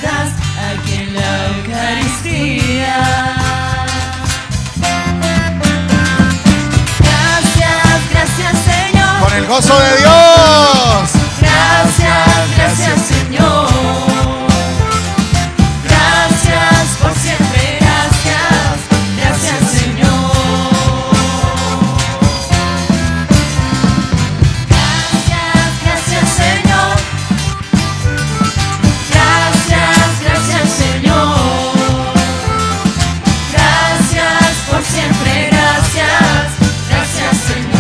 estás aquí en la Eucaristía. Gracias, gracias Señor. Con el gozo de Dios. Gracias, gracias Señor. Gracias por siempre, gracias, gracias Señor. Gracias, gracias Señor. Gracias, gracias Señor. Gracias por siempre, gracias, gracias Señor.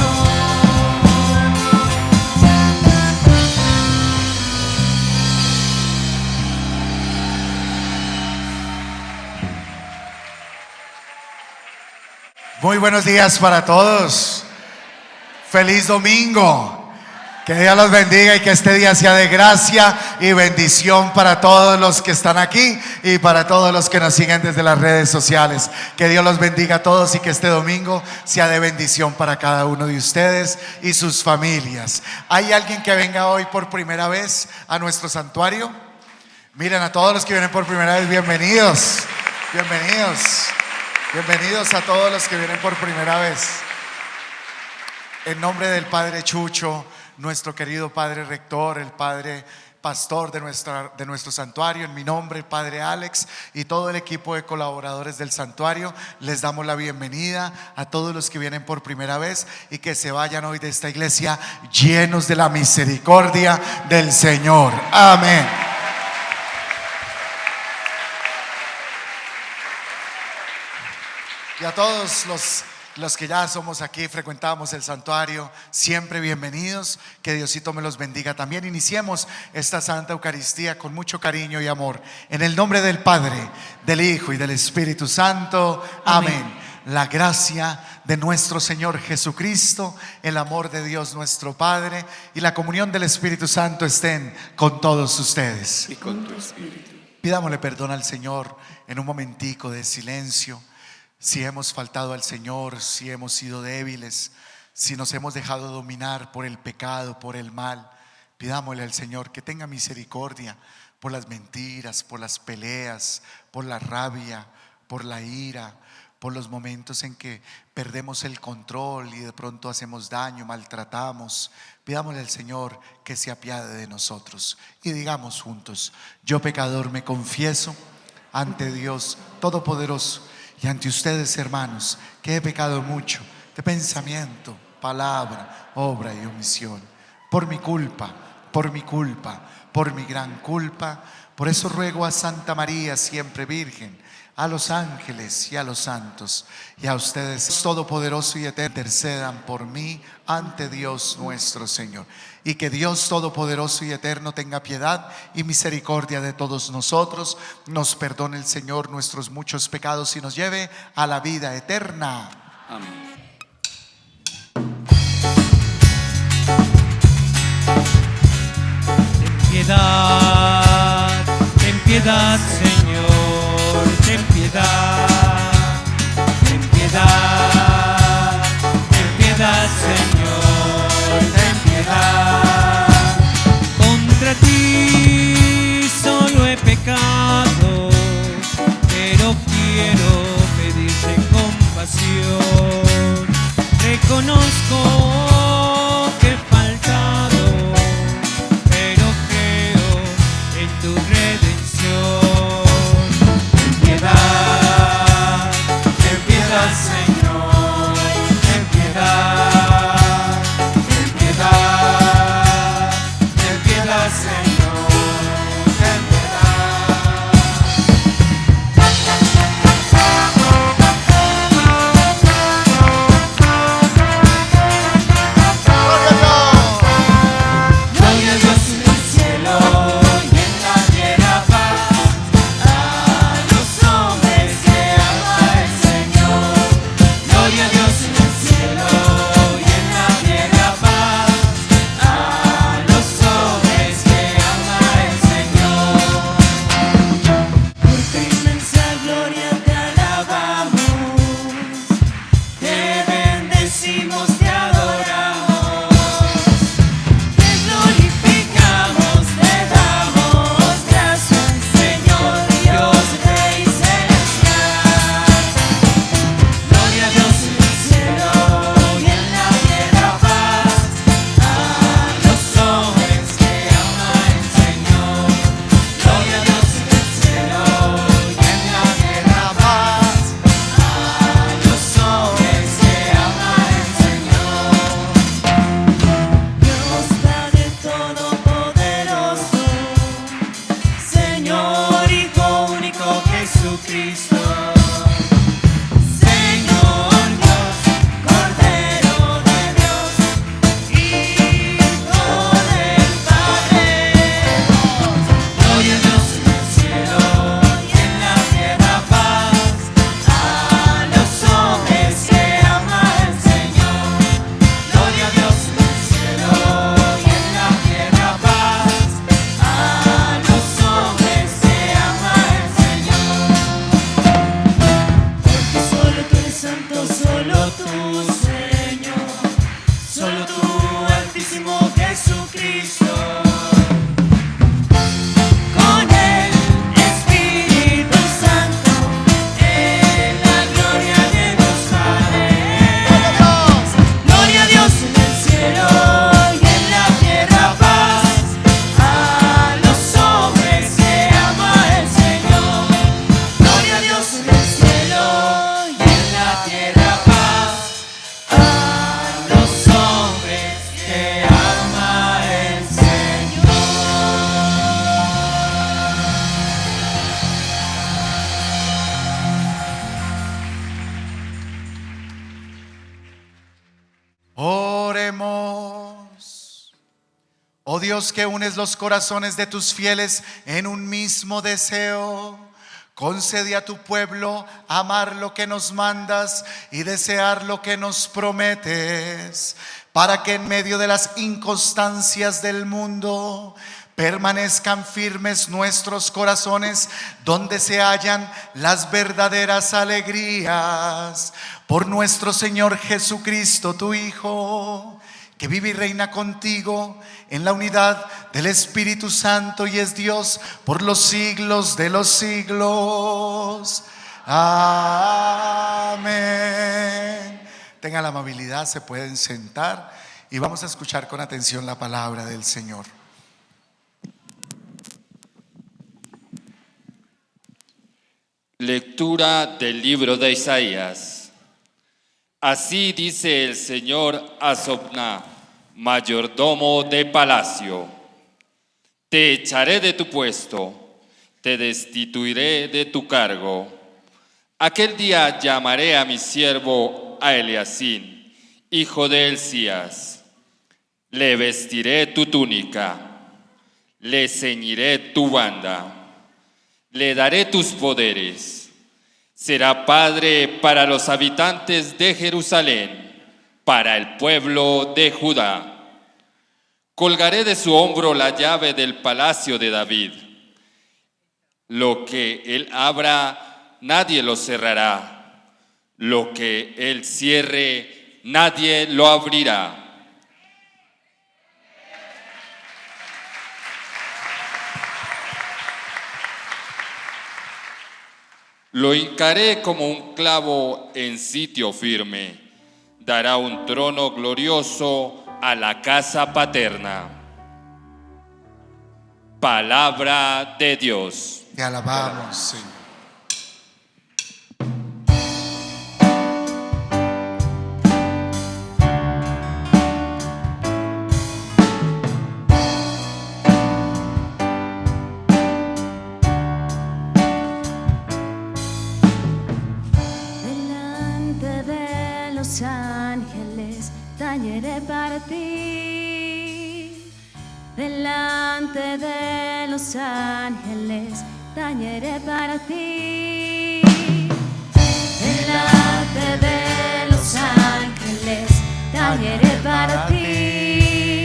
Muy buenos días para todos. Feliz domingo. Que Dios los bendiga y que este día sea de gracia y bendición para todos los que están aquí y para todos los que nos siguen desde las redes sociales. Que Dios los bendiga a todos y que este domingo sea de bendición para cada uno de ustedes y sus familias. ¿Hay alguien que venga hoy por primera vez a nuestro santuario? Miren, a todos los que vienen por primera vez, bienvenidos. Bienvenidos. Bienvenidos a todos los que vienen por primera vez. En nombre del Padre Chucho, nuestro querido Padre Rector, el Padre Pastor de nuestro santuario, en mi nombre, el Padre Alex y todo el equipo de colaboradores del santuario, les damos la bienvenida a todos los que vienen por primera vez y que se vayan hoy de esta iglesia llenos de la misericordia del Señor. Amén. Y a todos los que ya somos aquí, frecuentamos el santuario, siempre bienvenidos. Que Diosito me los bendiga también. Iniciemos esta Santa Eucaristía con mucho cariño y amor. En el nombre del Padre, del Hijo y del Espíritu Santo. Amén. La gracia de nuestro Señor Jesucristo, el amor de Dios nuestro Padre y la comunión del Espíritu Santo estén con todos ustedes. Y con tu espíritu. Pidámosle perdón al Señor en un momentico de silencio. Si hemos faltado al Señor, si hemos sido débiles, si nos hemos dejado dominar por el pecado, por el mal, pidámosle al Señor que tenga misericordia por las mentiras, por las peleas, por la rabia, por la ira, por los momentos en que perdemos el control y de pronto hacemos daño, maltratamos. Pidámosle al Señor que se apiade de nosotros y digamos juntos: yo pecador me confieso ante Dios Todopoderoso y ante ustedes, hermanos, que he pecado mucho de pensamiento, palabra, obra y omisión. Por mi culpa, por mi gran culpa. Por eso ruego a Santa María, siempre Virgen, a los ángeles y a los santos, y a ustedes, Todopoderoso y Eterno, intercedan por mí ante Dios nuestro Señor. Y que Dios Todopoderoso y Eterno tenga piedad y misericordia de todos nosotros, nos perdone el Señor nuestros muchos pecados y nos lleve a la vida eterna. Amén. Ten piedad, Señor, ten piedad, ten piedad, ten piedad, Señor, ten piedad. Contra ti solo he pecado, pero quiero pedirte compasión. Reconozco que he faltado, pero creo en tu redención. Ten piedad, Señor, ten piedad, ten piedad, ten piedad, Señor, ten piedad. Gloria a Dios en el cielo y en la tierra paz a los hombres que ama el Señor. Gloria a Dios en el cielo y en la tierra paz a los hombres que ama Dios, que unes los corazones de tus fieles en un mismo deseo, concede a tu pueblo amar lo que nos mandas y desear lo que nos prometes, para que en medio de las inconstancias del mundo permanezcan firmes nuestros corazones donde se hallan las verdaderas alegrías. Por nuestro Señor Jesucristo, tu Hijo, que vive y reina contigo en la unidad del Espíritu Santo y es Dios por los siglos de los siglos. Amén. Tengan la amabilidad, se pueden sentar y vamos a escuchar con atención la palabra del Señor. Lectura del libro de Isaías. Así dice el Señor a Sobna, mayordomo de palacio: te echaré de tu puesto, te destituiré de tu cargo. Aquel día llamaré a mi siervo a Eliacín, hijo de Hilcías. Le vestiré tu túnica, le ceñiré tu banda, le daré tus poderes. Será padre para los habitantes de Jerusalén, para el pueblo de Judá. Colgaré de su hombro la llave del palacio de David. Lo que él abra, nadie lo cerrará. Lo que él cierre, nadie lo abrirá. Lo hincaré como un clavo en sitio firme. Dará un trono glorioso a la casa paterna. Palabra de Dios. Te alabamos, Señor. Ángeles, tañeré para ti. Delante de los ángeles, tañeré para ti. Delante de los ángeles, tañeré para ti.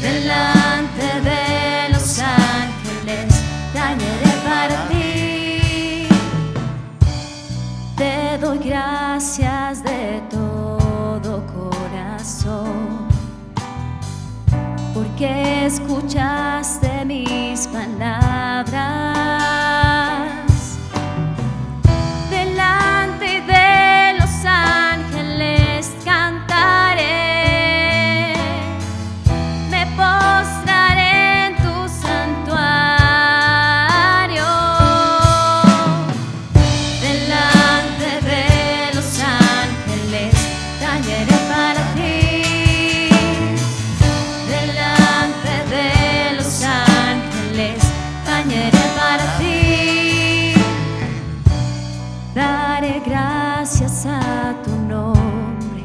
Delante de los ángeles, tañeré para ti. Te doy gracias de todo corazón, porque escuchaste mis palabras. Delante de los ángeles cantaré, me postraré en tu santuario. Delante de los ángeles tañeré para ti. Delante de los ángeles tañeré para ti. Daré gracias a tu nombre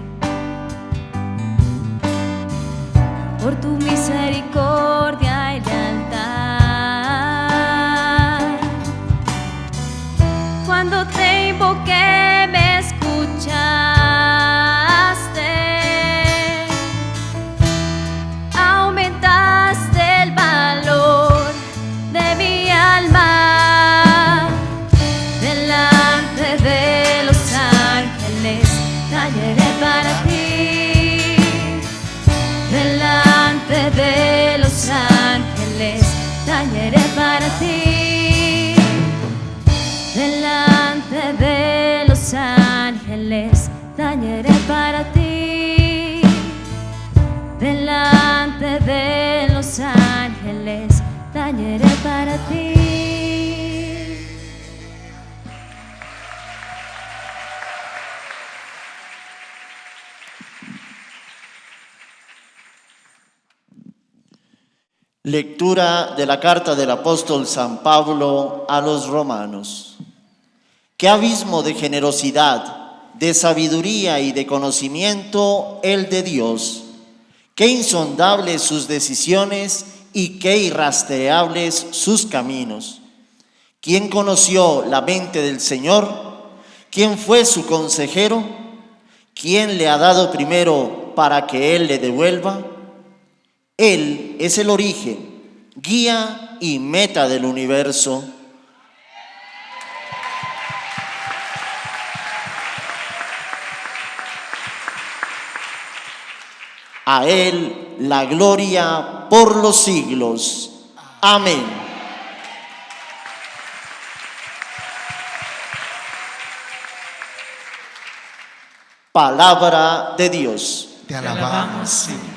por tu misericordia y lealtad. Cuando te invoqué me escuchaste, aumentaste el valor de mi alma. Delante de los ángeles tañeré para ti. Delante de los ángeles tañeré para ti. Delante de los ángeles tañeré para ti. Delante de los ángeles tañeré para ti. Lectura de la carta del apóstol San Pablo a los romanos. Qué abismo de generosidad, de sabiduría y de conocimiento el de Dios, Qué insondables sus decisiones y qué irrastreables sus caminos. ¿Quién conoció la mente del Señor? ¿Quién fue su consejero? ¿Quién le ha dado primero para que Él le devuelva? Él es el origen, guía y meta del universo. A Él la gloria por los siglos. Amén. Palabra de Dios. Te alabamos, Señor.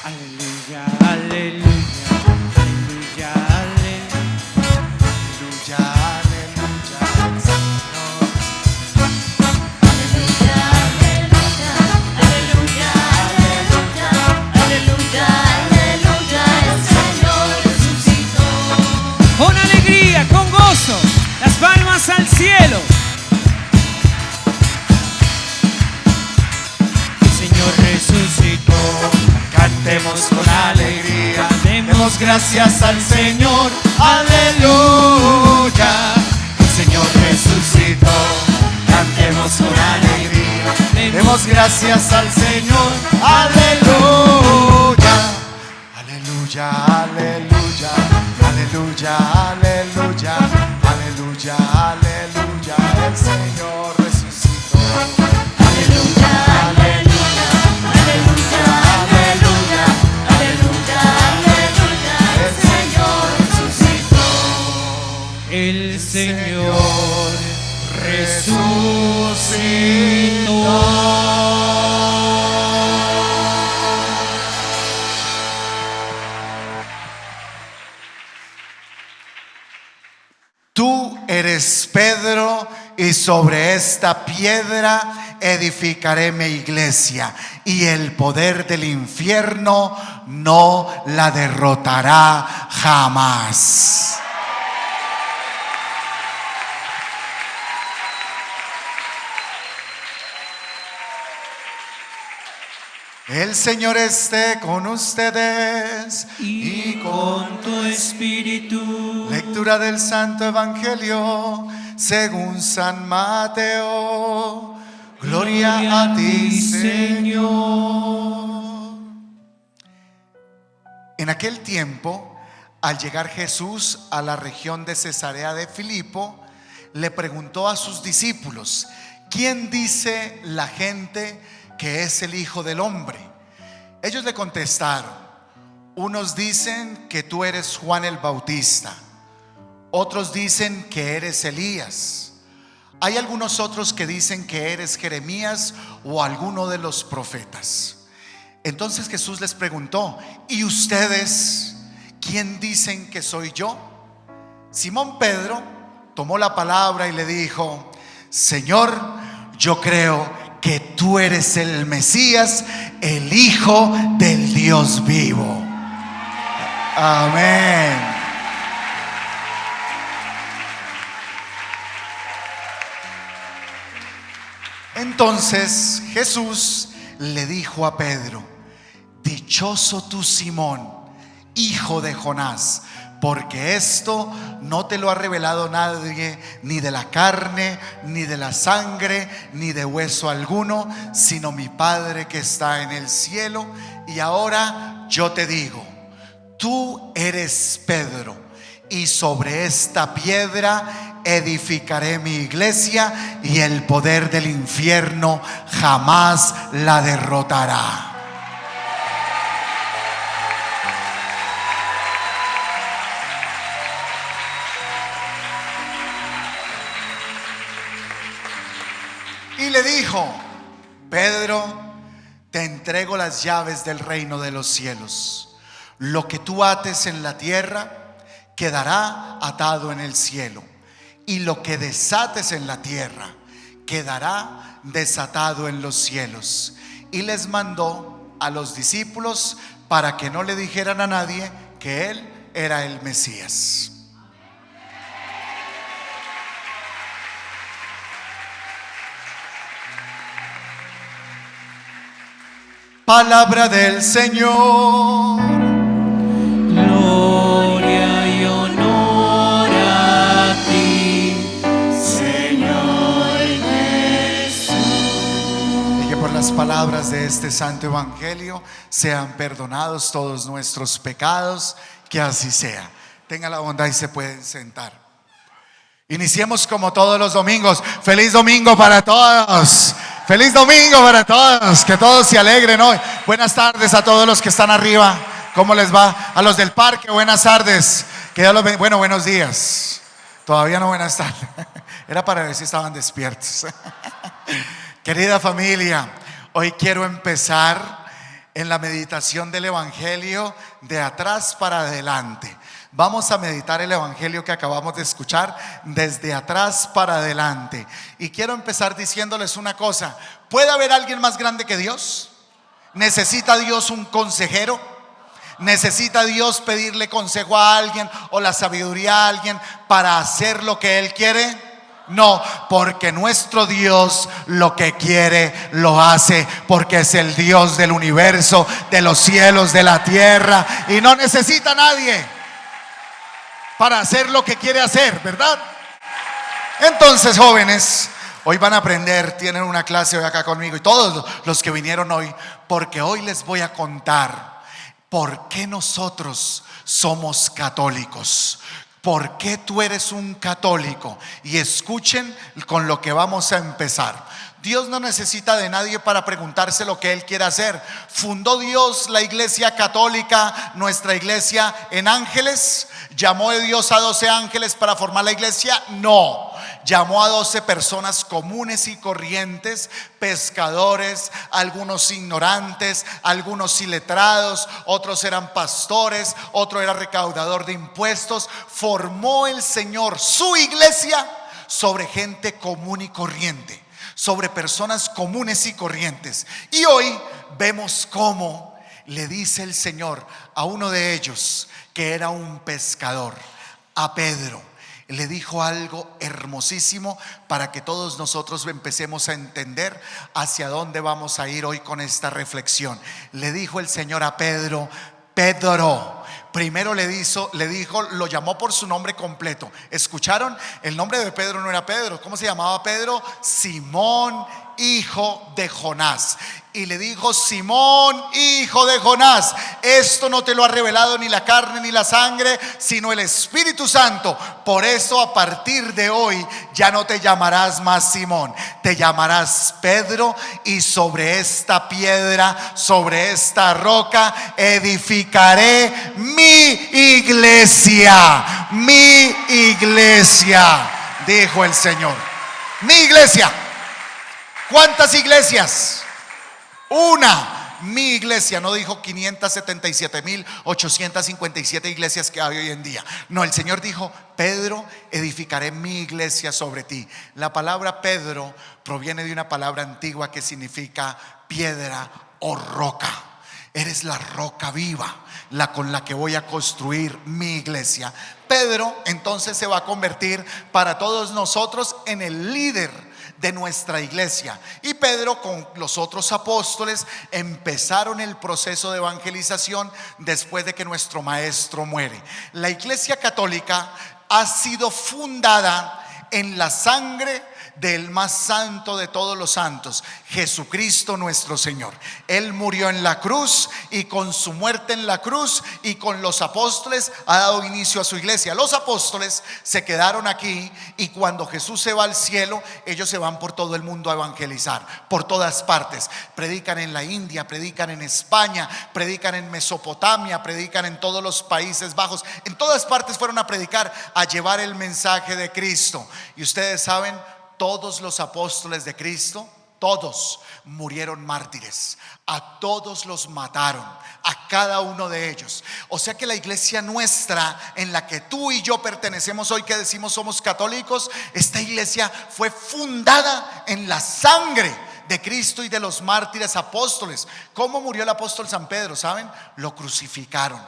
Aleluya, aleluya, aleluya, aleluya. Aleluya, aleluya, Señor. Aleluya, aleluya, aleluya, aleluya, aleluya, el Señor resucitó. Con alegría, con gozo, las palmas al cielo. El Señor resucitó, cantemos con alegría, demos gracias al Señor, aleluya. El Señor resucitó, cantemos con alegría, demos gracias al Señor, aleluya. Aleluya, aleluya, aleluya, aleluya, aleluya, aleluya, el Señor resucitó. Aleluya, aleluya, aleluya, aleluya, aleluya, aleluya, el Señor resucitó. El Señor resucitó. Tú eres Pedro y sobre esta piedra edificaré mi iglesia y el poder del infierno no la derrotará jamás. El Señor esté con ustedes Y con tu espíritu. Lectura del Santo Evangelio según San Mateo. Gloria a ti, Señor. En aquel tiempo, al llegar Jesús a la región de Cesarea de Filipo, le preguntó a sus discípulos: ¿quién dice la gente que es el Hijo del Hombre? Ellos le contestaron: unos dicen que tú eres Juan el Bautista, otros dicen que eres Elías. Hay algunos otros que dicen que eres Jeremías o alguno de los profetas. Entonces Jesús les preguntó: ¿y ustedes quién dicen que soy yo? Simón Pedro tomó la palabra y le dijo: Señor, yo creo que tú eres el Mesías, el Hijo del Dios vivo. Amén. Entonces Jesús le dijo a Pedro: dichoso tú, Simón, hijo de Jonás, porque esto no te lo ha revelado nadie, ni de la carne, ni de la sangre, ni de hueso alguno, sino mi Padre que está en el cielo. Y ahora yo te digo: tú eres Pedro, y sobre esta piedra edificaré mi iglesia, y el poder del infierno jamás la derrotará. Y le dijo: Pedro, te entrego las llaves del reino de los cielos. Lo que tú ates en la tierra quedará atado en el cielo, y lo que desates en la tierra quedará desatado en los cielos. Y les mandó a los discípulos para que no le dijeran a nadie que él era el Mesías. Palabra del Señor. Gloria y honor a ti, Señor Jesús. Y que por las palabras de este santo evangelio sean perdonados todos nuestros pecados, que así sea. Tenga la bondad y se pueden sentar. Iniciemos como todos los domingos. Feliz domingo para todos. Feliz domingo para todos. Que todos se alegren hoy. Buenas tardes a todos los que están arriba. ¿Cómo les va? A los del parque, buenas tardes. Que Dios los bendiga. Bueno, buenos días. Todavía no buenas tardes. Era para ver si estaban despiertos. Querida familia, hoy quiero empezar en la meditación del evangelio de atrás para adelante. Vamos a meditar el evangelio que acabamos de escuchar desde atrás para adelante. Y quiero empezar diciéndoles una cosa. ¿Puede haber alguien más grande que Dios? ¿Necesita Dios un consejero? ¿Necesita Dios pedirle consejo a alguien o la sabiduría a alguien para hacer lo que Él quiere? No, porque nuestro Dios lo que quiere lo hace, porque es el Dios del universo, de los cielos, de la tierra, y no necesita a nadie para hacer lo que quiere hacer, ¿verdad? Entonces, jóvenes, hoy van a aprender, tienen una clase hoy acá conmigo, y todos los que vinieron hoy, porque hoy les voy a contar por qué nosotros somos católicos. ¿Por qué tú eres un católico? Y escuchen con lo que vamos a empezar. Dios no necesita de nadie para preguntarse lo que Él quiere hacer. ¿Fundó Dios la iglesia católica, nuestra iglesia, en ángeles? ¿Llamó de Dios a 12 ángeles para formar la iglesia? No. Llamó a 12 personas comunes y corrientes, pescadores, algunos ignorantes, algunos iletrados, otros eran pastores, otro era recaudador de impuestos. Formó el Señor su iglesia sobre gente común y corriente, sobre personas comunes y corrientes. Y hoy vemos cómo le dice el Señor a uno de ellos, que era un pescador, a Pedro, le dijo algo hermosísimo para que todos nosotros empecemos a entender hacia dónde vamos a ir hoy con esta reflexión. Le dijo el Señor a Pedro: Pedro. Primero le dijo, lo llamó por su nombre completo. ¿Escucharon? El nombre de Pedro no era Pedro. ¿Cómo se llamaba Pedro? Simón, hijo de Jonás. Y le dijo: Simón, hijo de Jonás, esto no te lo ha revelado ni la carne ni la sangre, sino el Espíritu Santo. Por eso a partir de hoy ya no te llamarás más Simón, te llamarás Pedro, y sobre esta piedra, sobre esta roca, edificaré mi iglesia. Mi iglesia, dijo el Señor. Mi iglesia. ¿Cuántas iglesias? Una. Mi iglesia. No dijo 577,857 iglesias que hay hoy en día. No, el Señor dijo: Pedro, edificaré mi iglesia sobre ti. La palabra Pedro proviene de una palabra antigua que significa piedra o roca. Eres la roca viva, la con la que voy a construir mi iglesia. Pedro entonces se va a convertir para todos nosotros en el líder de nuestra iglesia. Y Pedro con los otros apóstoles empezaron el proceso de evangelización después de que nuestro maestro muere. La iglesia católica ha sido fundada en la sangre del más santo de todos los santos, Jesucristo nuestro Señor. Él murió en la cruz, y con su muerte en la cruz y con los apóstoles ha dado inicio a su iglesia. Los apóstoles se quedaron aquí, y cuando Jesús se va al cielo, ellos se van por todo el mundo a evangelizar, por todas partes. Predican en la India, predican en España, predican en Mesopotamia, predican en todos los Países Bajos. En todas partes fueron a predicar, a llevar el mensaje de Cristo. Y ustedes saben, todos los apóstoles de Cristo, todos murieron mártires. A todos los mataron, a cada uno de ellos. O sea que la iglesia nuestra, en la que tú y yo pertenecemos hoy, que decimos somos católicos, esta iglesia fue fundada en la sangre de Cristo y de los mártires apóstoles. ¿Cómo murió el apóstol San Pedro? ¿Saben? Lo crucificaron.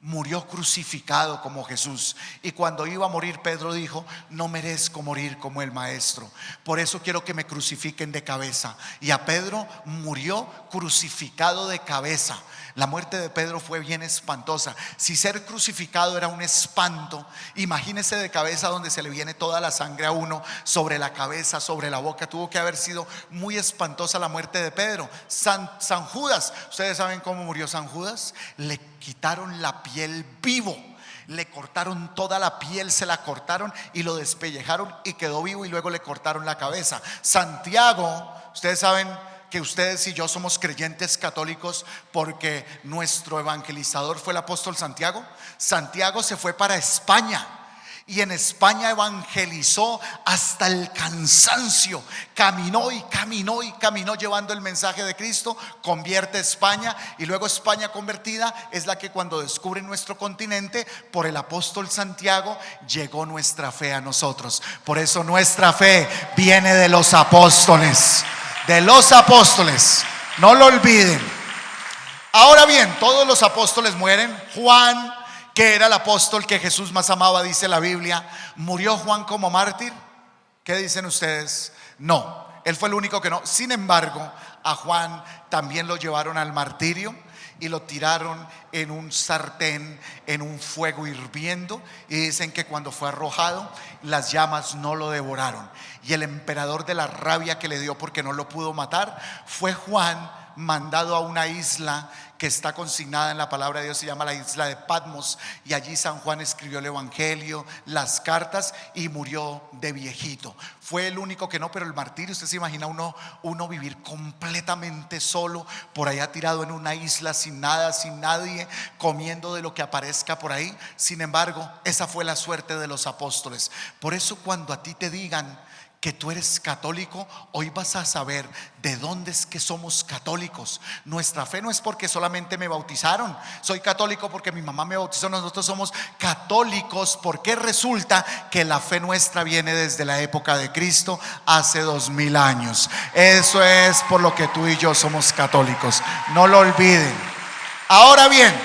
Murió crucificado como Jesús. Y cuando iba a morir, Pedro dijo: no merezco morir como el maestro, por eso quiero que me crucifiquen de cabeza. Y a Pedro murió crucificado de cabeza. La muerte de Pedro fue bien espantosa. Si ser crucificado era un espanto, imagínese de cabeza, donde se le viene toda la sangre a uno, sobre la cabeza, sobre la boca. Tuvo que haber sido muy espantosa la muerte de Pedro. San Judas, ¿ustedes saben cómo murió San Judas? Le quitaron la piel vivo. Le cortaron toda la piel, se la cortaron y lo despellejaron y quedó vivo, y luego le cortaron la cabeza. Santiago, ustedes saben que ustedes y yo somos creyentes católicos porque nuestro evangelizador fue el apóstol Santiago. Santiago se fue para España y en España evangelizó hasta el cansancio. Caminó y caminó y caminó llevando el mensaje de Cristo. Convierte España, y luego España convertida es la que, cuando descubre nuestro continente, por el apóstol Santiago llegó nuestra fe a nosotros. Por eso nuestra fe viene de los apóstoles. De los apóstoles, no lo olviden. Ahora bien, todos los apóstoles mueren. Juan, que era el apóstol que Jesús más amaba, dice la Biblia, ¿murió Juan como mártir? ¿Qué dicen ustedes? No, él fue el único que no. Sin embargo, a Juan también lo llevaron al martirio y lo tiraron en un sartén, en un fuego hirviendo, y dicen que cuando fue arrojado, las llamas no lo devoraron. Y el emperador, de la rabia que le dio porque no lo pudo matar, fue Juan mandado a una isla que está consignada en la palabra de Dios, se llama la isla de Patmos, y allí San Juan escribió el evangelio, las cartas, y murió de viejito. Fue el único que no. Pero el martirio, usted se imagina uno vivir completamente solo por allá, tirado en una isla, sin nada, sin nadie, comiendo de lo que aparezca por ahí. Sin embargo, esa fue la suerte de los apóstoles. Por eso, cuando a ti te digan que tú eres católico, hoy vas a saber de dónde es que somos católicos. Nuestra fe no es porque solamente me bautizaron. Soy católico porque mi mamá me bautizó. Nosotros somos católicos porque resulta que la fe nuestra viene desde la época de Cristo, hace 2000 años. Eso es por lo que tú y yo somos católicos, no lo olviden. Ahora bien,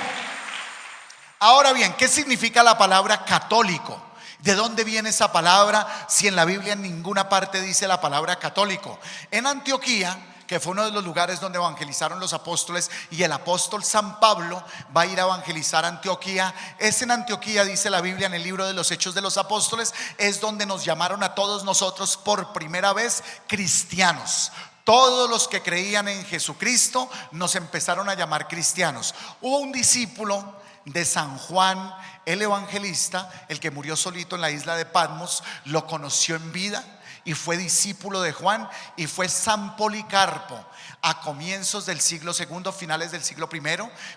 ¿qué significa la palabra católico? ¿De dónde viene esa palabra si en la Biblia en ninguna parte dice la palabra católico? En Antioquía, que fue uno de los lugares donde evangelizaron los apóstoles, y el apóstol San Pablo va a ir a evangelizar a Antioquía. Es en Antioquía, dice la Biblia en el libro de los Hechos de los Apóstoles, es donde nos llamaron a todos nosotros por primera vez cristianos. Todos los que creían en Jesucristo nos empezaron a llamar cristianos. Hubo un discípulo de San Juan el evangelista, el que murió solito en la isla de Patmos, lo conoció en vida y fue discípulo de Juan, y fue San Policarpo. A comienzos del siglo II, finales del siglo I,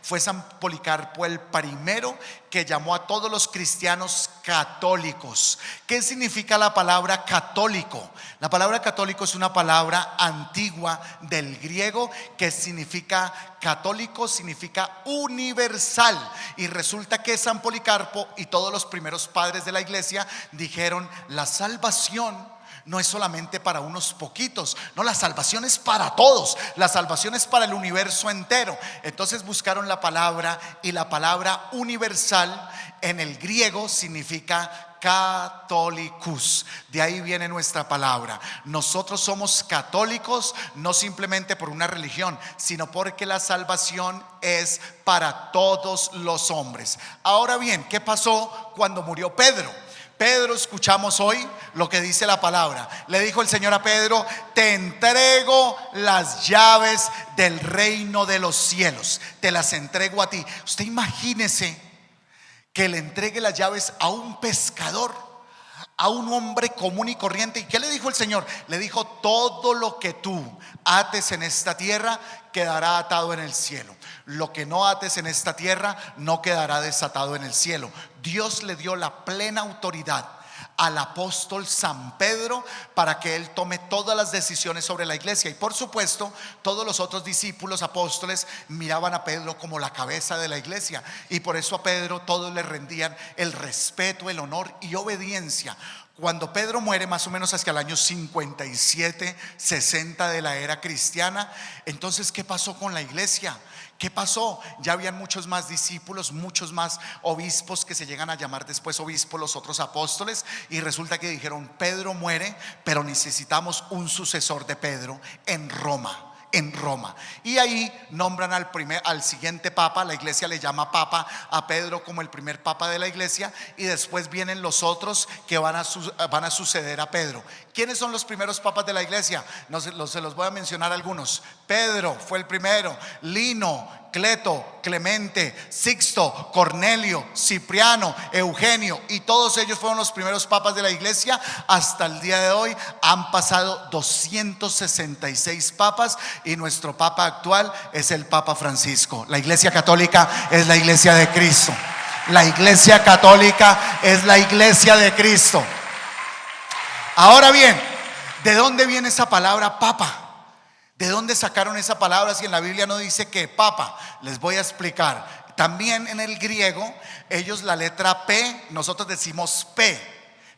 fue San Policarpo el primero que llamó a todos los cristianos católicos. ¿Qué significa la palabra católico? La palabra católico es una palabra antigua del griego que significa católico, significa universal. Y resulta que San Policarpo y todos los primeros padres de la iglesia dijeron: la salvación no es solamente para unos poquitos, no, la salvación es para todos, la salvación es para el universo entero. Entonces buscaron la palabra, y la palabra universal en el griego significa Catholicus. De ahí viene nuestra palabra. Nosotros somos católicos no simplemente por una religión, sino porque la salvación es para todos los hombres. Ahora bien, ¿qué pasó cuando murió Pedro? Pedro, escuchamos hoy lo que dice la palabra. Le dijo el Señor a Pedro: te entrego las llaves del reino de los cielos, te las entrego a ti. Usted imagínese que le entregue las llaves a un pescador, a un hombre común y corriente. ¿Y qué le dijo el Señor? Le dijo: todo lo que tú ates en esta tierra quedará atado en el cielo. Lo que no ates en esta tierra no quedará desatado en el cielo. Dios le dio la plena autoridad al apóstol San Pedro para que él tome todas las decisiones sobre la iglesia. Y por supuesto, todos los otros discípulos apóstoles miraban a Pedro como la cabeza de la iglesia, y por eso a Pedro todos le rendían el respeto, el honor y obediencia. Cuando Pedro muere, más o menos hacia el año 57, 60 de la era cristiana, entonces, ¿qué pasó con la iglesia? ¿Qué pasó? Ya habían muchos más discípulos, muchos más obispos que se llegan a llamar después obispos, los otros apóstoles, y resulta que dijeron: Pedro muere, pero necesitamos un sucesor de Pedro en Roma. Y ahí nombran al siguiente papa. La iglesia le llama papa a Pedro como el primer papa de la iglesia, y después vienen los otros que van a suceder a Pedro. ¿Quiénes son los primeros papas de la iglesia? Se los voy a mencionar algunos. Pedro fue el primero, Lino, Cleto, Clemente, Sixto, Cornelio, Cipriano, Eugenio, y todos ellos fueron los primeros papas de la iglesia. Hasta el día de hoy han pasado 266 papas, y nuestro papa actual es el Papa Francisco. La iglesia católica es la iglesia de Cristo. La iglesia católica es la iglesia de Cristo. Ahora bien, ¿de dónde viene esa palabra papa? ¿De dónde sacaron esa palabra si en la Biblia no dice que papa? Les voy a explicar. También en el griego, ellos la letra P, nosotros decimos P,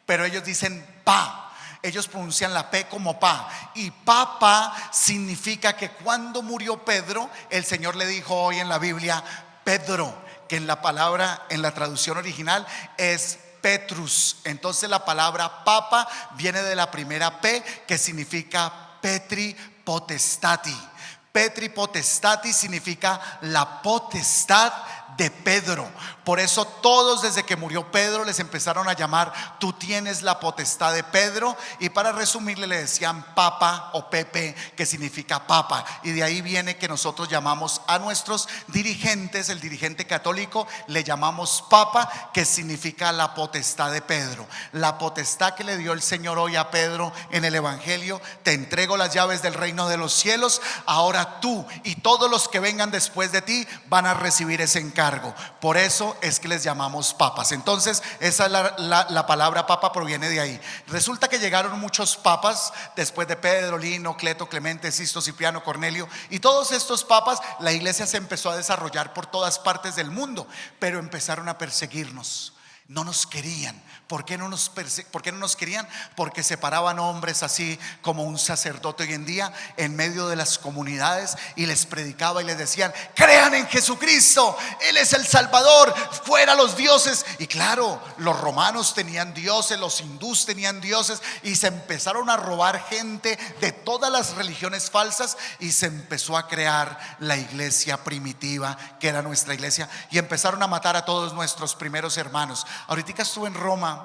pero ellos dicen pa. Ellos pronuncian la P como pa. Y papa significa que cuando murió Pedro, el Señor le dijo hoy en la Biblia Pedro, que en la palabra, en la traducción original es Petrus. Entonces la palabra papa viene de la primera P, que significa Petri potestati. Petri potestati significa la potestad de Pedro. Por eso todos, desde que murió Pedro, les empezaron a llamar: tú tienes la potestad de Pedro. Y para resumirle, le decían papa o Pepe, que significa papa. Y de ahí viene que nosotros llamamos a nuestros dirigentes, el dirigente católico, le llamamos papa, que significa la potestad de Pedro. La potestad que le dio el Señor hoy a Pedro en el evangelio: te entrego las llaves del reino de los cielos. Ahora tú y todos los que vengan después de ti van a recibir ese encargo. Por eso es que les llamamos papas. Entonces esa es la palabra papa, proviene de ahí. Resulta que llegaron muchos papas después de Pedro, Lino, Cleto, Clemente, Sisto, Cipriano, Cornelio, y todos estos papas, la iglesia se empezó a desarrollar por todas partes del mundo, pero empezaron a perseguirnos. No nos querían. ¿Por qué no nos querían? Porque separaban hombres así como un sacerdote hoy en día en medio de las comunidades, y les predicaba y les decían: crean en Jesucristo, Él es el Salvador, fuera los dioses. Y claro, los romanos tenían dioses, los hindús tenían dioses, y se empezaron a robar gente de todas las religiones falsas, y se empezó a crear la iglesia primitiva, que era nuestra iglesia, y empezaron a matar a todos nuestros primeros hermanos. Ahorita estuve en Roma.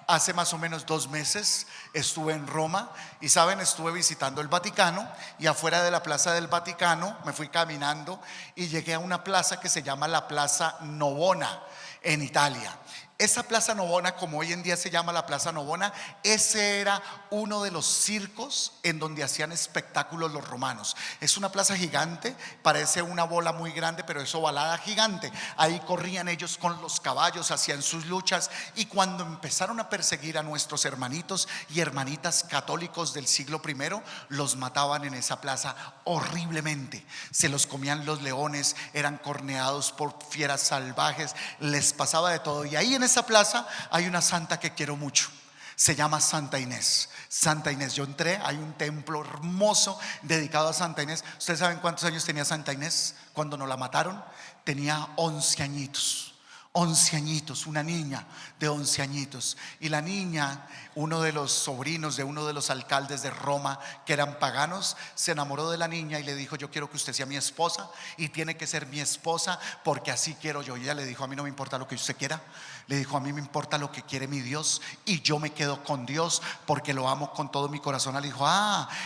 Hace más o menos 2 meses estuve en Roma, y saben, estuve visitando el Vaticano, y afuera de la plaza del Vaticano me fui caminando y llegué a una plaza que se llama la Plaza Navona en Italia. Esa Plaza Navona, como hoy en día se llama la Plaza Navona, ese era uno de los circos en donde hacían espectáculos los romanos. Es una plaza gigante, parece una bola muy grande, pero es ovalada, gigante. Ahí corrían ellos con los caballos, hacían sus luchas, y cuando empezaron a perseguir a nuestros hermanitos y hermanitas católicos del siglo I, los mataban en esa plaza horriblemente. Se los comían los leones, eran corneados por fieras salvajes, les pasaba de todo. Y ahí en esa plaza hay una santa que quiero mucho, se llama Santa Inés. Santa Inés, yo entré, hay un templo hermoso dedicado a Santa Inés. ¿Ustedes saben cuántos años tenía Santa Inés cuando nos la mataron? Tenía 11 añitos. 11 añitos, una niña de 11 añitos. Y la niña, uno de los sobrinos de uno de los alcaldes de Roma, que eran paganos, se enamoró de la niña y le dijo: yo quiero que usted sea mi esposa, y tiene que ser mi esposa porque así quiero yo. Y ella le dijo: a mí no me importa lo que usted quiera. Le dijo: a mí me importa lo que quiere mi Dios, y yo me quedo con Dios porque lo amo con todo mi corazón. Le dijo: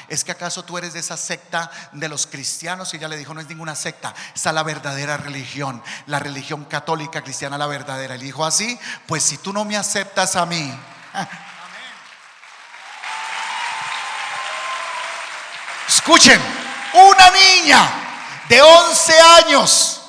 ¿es que acaso tú eres de esa secta de los cristianos? Y ella le dijo: no es ninguna secta, esa es la verdadera religión, la religión católica cristiana, la verdadera. Y le dijo: así, pues si tú no me aceptas a mí. Escuchen, una niña de 11 años,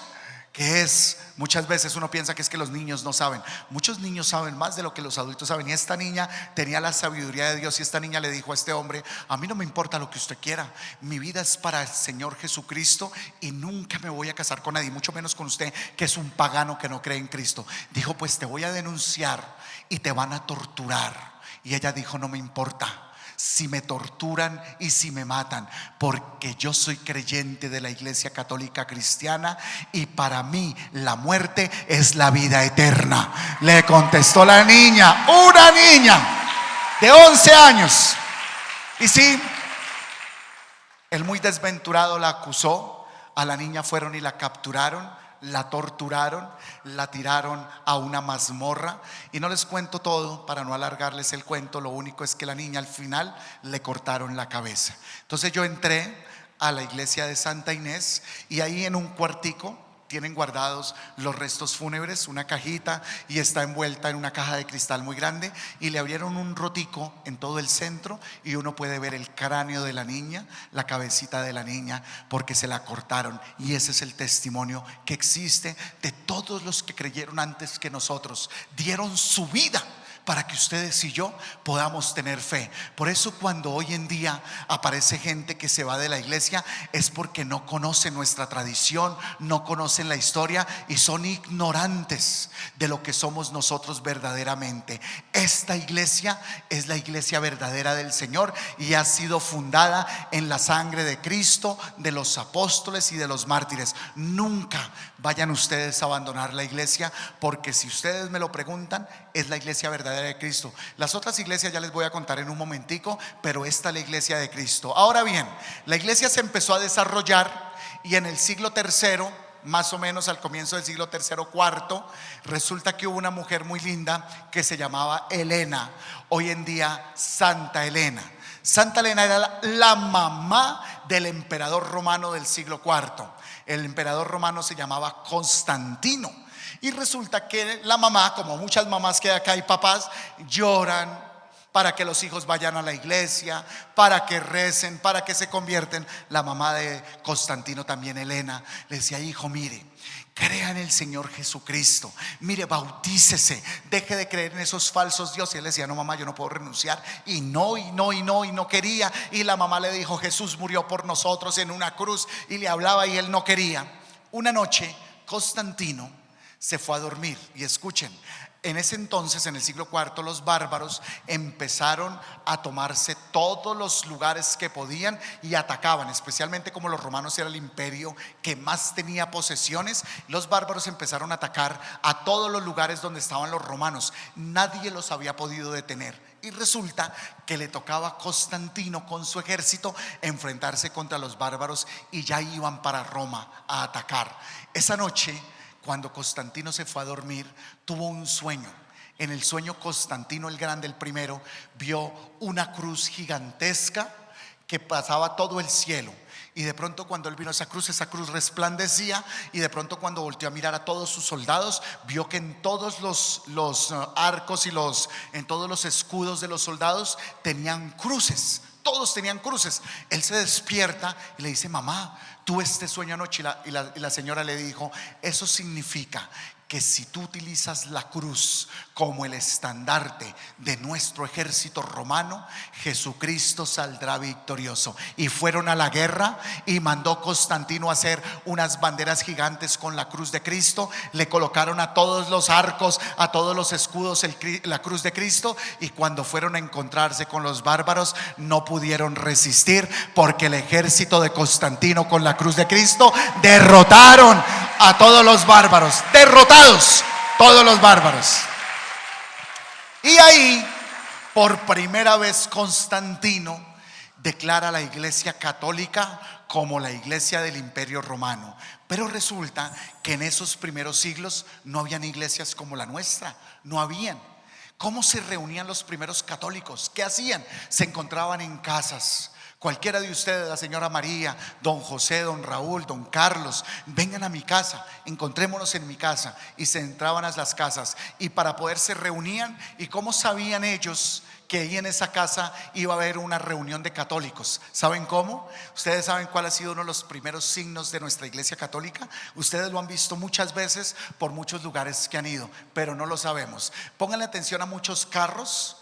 que es, muchas veces uno piensa que es que los niños no saben. Muchos niños saben más de lo que los adultos saben. Y esta niña tenía la sabiduría de Dios, y esta niña le dijo a este hombre: a mí no me importa lo que usted quiera, mi vida es para el Señor Jesucristo, y nunca me voy a casar con nadie, mucho menos con usted, que es un pagano que no cree en Cristo. Dijo: pues te voy a denunciar y te van a torturar, Y ella dijo: no me importa si me torturan y si me matan, porque yo soy creyente de la Iglesia Católica Cristiana y para mí la muerte es la vida eterna. Le contestó la niña, una niña de 11 años. Y sí, el muy desventurado la acusó. A la niña fueron y la capturaron, la torturaron, la tiraron a una mazmorra. Y no les cuento todo para no alargarles el cuento. Lo único es que la niña al final le cortaron la cabeza. Entonces yo entré a la iglesia de Santa Inés y ahí en un cuartico tienen guardados los restos fúnebres, una cajita, y está envuelta en una caja de cristal muy grande, y le abrieron un rotico en todo el centro y uno puede ver el cráneo de la niña, la cabecita de la niña, porque se la cortaron. Y ese es el testimonio que existe de todos los que creyeron antes que nosotros, dieron su vida para que ustedes y yo podamos tener fe. Por eso cuando hoy en día aparece gente que se va de la iglesia, es porque no conocen nuestra tradición, no conocen la historia y son ignorantes de lo que somos nosotros verdaderamente. Esta iglesia es la iglesia verdadera del Señor y ha sido fundada en la sangre de Cristo, de los apóstoles y de los mártires. Nunca vayan ustedes a abandonar la iglesia, porque si ustedes me lo preguntan, es la iglesia verdadera de Cristo. Las otras iglesias ya les voy a contar en un momentico, pero esta es la iglesia de Cristo. Ahora bien, la iglesia se empezó a desarrollar y en el siglo III, más o menos al comienzo del siglo III, IV, resulta que hubo una mujer muy linda que se llamaba Elena, hoy en día Santa Elena. Santa Elena era la mamá del emperador romano del siglo IV. El emperador romano se llamaba Constantino. Y resulta que la mamá, como muchas mamás que acá hay papás, lloran para que los hijos vayan a la iglesia, para que recen, para que se convierten. La mamá de Constantino también, Elena, le decía: hijo, mire, crea en el Señor Jesucristo, mire, bautícese, deje de creer en esos falsos dioses. Y él decía: no, mamá, yo no puedo renunciar. Y no quería. Y la mamá le dijo: Jesús murió por nosotros en una cruz. Y le hablaba y él no quería. Una noche Constantino se fue a dormir. Y escuchen, en ese entonces, en el siglo IV, los bárbaros empezaron a tomarse todos los lugares que podían y atacaban, especialmente como los romanos era el imperio que más tenía posesiones. Los bárbaros empezaron a atacar a todos los lugares donde estaban los romanos. Nadie los había podido detener. Y resulta que le tocaba a Constantino con su ejército enfrentarse contra los bárbaros y ya iban para Roma a atacar. Esa noche, cuando Constantino se fue a dormir, tuvo un sueño. En el sueño, Constantino el Grande, el primero, vio una cruz gigantesca que pasaba todo el cielo. Y de pronto, cuando él vio esa cruz resplandecía. Y de pronto, cuando volteó a mirar a todos sus soldados, vio que en todos los arcos y en todos los escudos de los soldados tenían cruces. Todos tenían cruces. Él se despierta y le dice: mamá, tuve este sueño anoche. Y la señora le dijo: eso significa que si tú utilizas la cruz como el estandarte de nuestro ejército romano, Jesucristo saldrá victorioso. Y fueron a la guerra y mandó Constantino a hacer unas banderas gigantes con la cruz de Cristo. Le colocaron a todos los arcos, a todos los escudos la cruz de Cristo. Y cuando fueron a encontrarse con los bárbaros, no pudieron resistir, porque el ejército de Constantino con la cruz de Cristo derrotaron a todos los bárbaros. Derrotados todos los bárbaros. Y ahí, por primera vez, Constantino declara a la iglesia católica como la iglesia del imperio romano. Pero resulta que en esos primeros siglos no habían iglesias como la nuestra. No habían. ¿Cómo se reunían los primeros católicos? ¿Qué hacían? Se encontraban en casas. Cualquiera de ustedes, la señora María, don José, don Raúl, don Carlos, vengan a mi casa, encontrémonos en mi casa. Y se entraban a las casas, y para poder se reunían. ¿Y cómo sabían ellos que ahí en esa casa iba a haber una reunión de católicos? ¿Saben cómo? Ustedes saben cuál ha sido uno de los primeros signos de nuestra iglesia católica. Ustedes lo han visto muchas veces por muchos lugares que han ido, pero no lo sabemos. Pónganle atención a muchos carros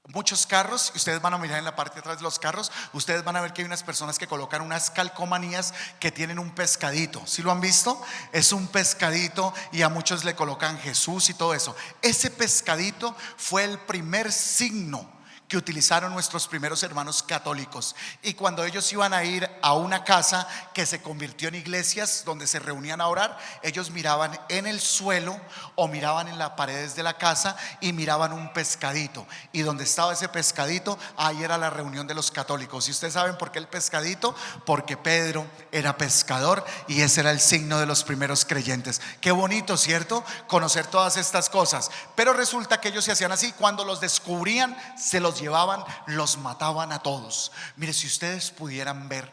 muchos carros, ustedes van a mirar en la parte de atrás de los carros, ustedes van a ver que hay unas personas que colocan unas calcomanías que tienen un pescadito. ¿Sí lo han visto? Es un pescadito y a muchos le colocan Jesús y todo eso. Ese pescadito fue el primer signo que utilizaron nuestros primeros hermanos católicos. Y cuando ellos iban a ir a una casa que se convirtió en iglesias donde se reunían a orar, ellos miraban en el suelo o miraban en las paredes de la casa y miraban un pescadito. Y donde estaba ese pescadito, ahí era la reunión de los católicos. Y ustedes saben por qué el pescadito, porque Pedro era pescador y ese era el signo de los primeros creyentes. Qué bonito, ¿cierto? Conocer todas estas cosas. Pero resulta que ellos se hacían así. Cuando los descubrían, se los llevaban, los mataban a todos. Mire, si ustedes pudieran ver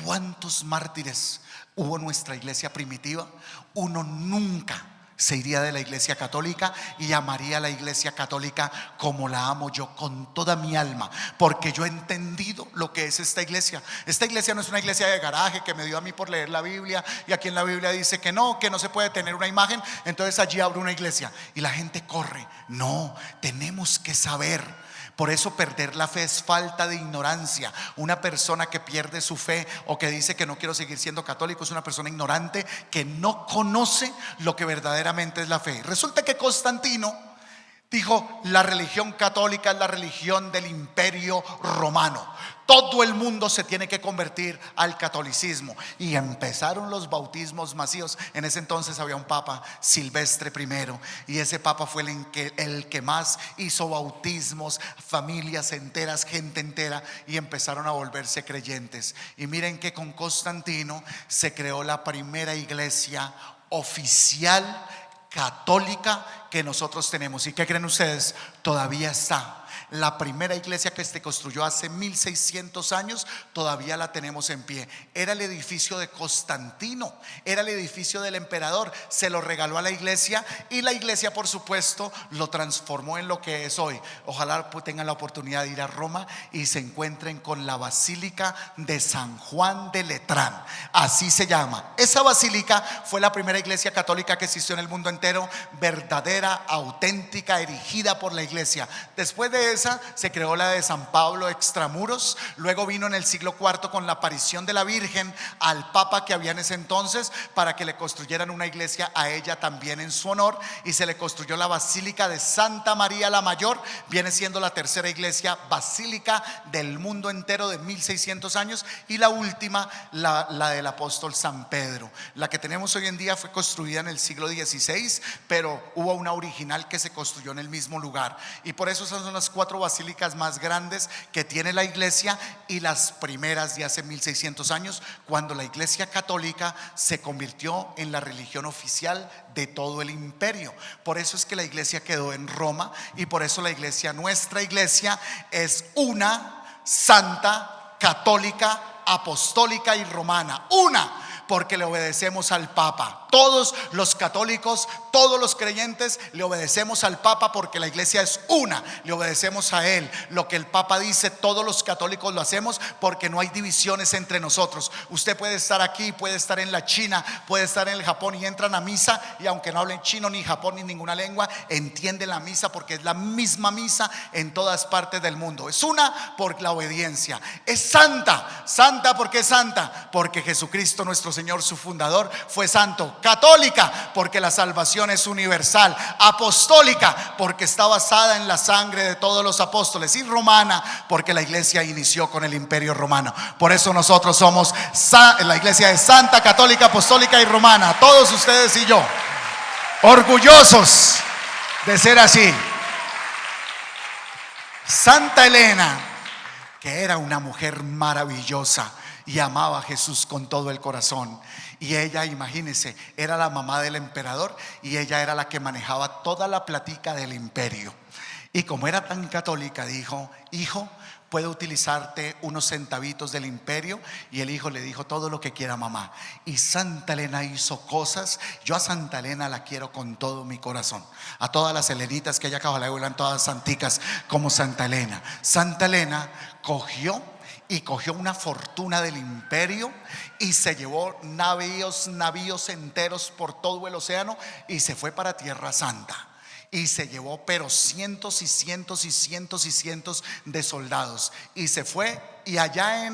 cuántos mártires hubo en nuestra iglesia primitiva, uno nunca se iría de la iglesia católica y amaría a la iglesia católica como la amo yo con toda mi alma, porque yo he entendido lo que es esta iglesia. Esta iglesia no es una iglesia de garaje que me dio a mí por leer la Biblia, y aquí en la Biblia dice que no se puede tener una imagen, entonces allí abro una iglesia y la gente corre. No, tenemos que saber. Por eso perder la fe es falta de ignorancia. Una persona que pierde su fe o que dice que no quiero seguir siendo católico es una persona ignorante que no conoce lo que verdaderamente es la fe. Resulta que Constantino dijo: la religión católica es la religión del imperio romano. Todo el mundo se tiene que convertir al catolicismo. Y empezaron los bautismos masivos. En ese entonces había un papa, Silvestre I, y ese papa fue el que más hizo bautismos, familias enteras, gente entera, y empezaron a volverse creyentes. Y miren que con Constantino se creó la primera iglesia oficial católica que nosotros tenemos. ¿Y qué creen ustedes? Todavía está. La primera iglesia que se construyó hace 1600 años, todavía la tenemos en pie. Era el edificio de Constantino, era el edificio del emperador. Se lo regaló a la iglesia y la iglesia, por supuesto, lo transformó en lo que es hoy. Ojalá tengan la oportunidad de ir a Roma y se encuentren con la Basílica de San Juan de Letrán. Así se llama. Esa basílica fue la primera iglesia católica que existió en el mundo entero, verdadera, auténtica, erigida por la iglesia. Después de esa se creó la de San Pablo extramuros. Luego vino en el siglo IV con la aparición de la Virgen al Papa que había en ese entonces, para que le construyeran una iglesia a ella también en su honor, y se le construyó la Basílica de Santa María la Mayor. Viene siendo la tercera iglesia basílica del mundo entero de 1600 años, y la última, la del apóstol San Pedro. La que tenemos hoy en día fue construida en el siglo XVI, pero hubo una original que se construyó en el mismo lugar, y por eso esas son las cuatro basílicas más grandes que tiene la iglesia, y las primeras de hace 1600 años, cuando la iglesia católica se convirtió en la religión oficial de todo el imperio. Por eso es que la iglesia quedó en Roma, y por eso la iglesia, nuestra iglesia, es una, santa, católica, apostólica y romana. Una, porque le obedecemos al Papa. Todos los católicos, todos los creyentes le obedecemos al Papa, porque la iglesia es una, le obedecemos a él. Lo que el Papa dice, todos los católicos lo hacemos, porque no hay divisiones entre nosotros. Usted puede estar aquí, puede estar en la China, puede estar en el Japón, y entran a misa, y aunque no hablen chino ni Japón ni ninguna lengua, entienden la misa, porque es la misma misa en todas partes del mundo. Es una por la obediencia. Es santa. Santa, ¿por qué es santa? Porque Jesucristo nuestro Señor, su fundador, fue santo. Católica, porque la salvación es universal. Apostólica, porque está basada en la sangre de todos los apóstoles. Y romana, porque la iglesia inició con el imperio romano. Por eso nosotros somos la iglesia de Santa, Católica, Apostólica y Romana. Todos ustedes y yo, orgullosos de ser así. Santa Elena, que era una mujer maravillosa y amaba a Jesús con todo el corazón. Y ella, imagínense, era la mamá del emperador, y ella era la que manejaba toda la plática del imperio. Y como era tan católica, dijo: hijo, puedo utilizarte unos centavitos del imperio. Y el hijo le dijo: todo lo que quiera, mamá. Y Santa Elena hizo cosas. Yo a Santa Elena la quiero con todo mi corazón. A todas las helenitas que hay acá, ojalá vuelan todas santicas como Santa Elena. Santa Elena cogió una fortuna del imperio y se llevó navíos enteros por todo el océano, y se fue para Tierra Santa. y se llevó pero cientos y cientos y cientos y cientos de soldados y se fue. Y allá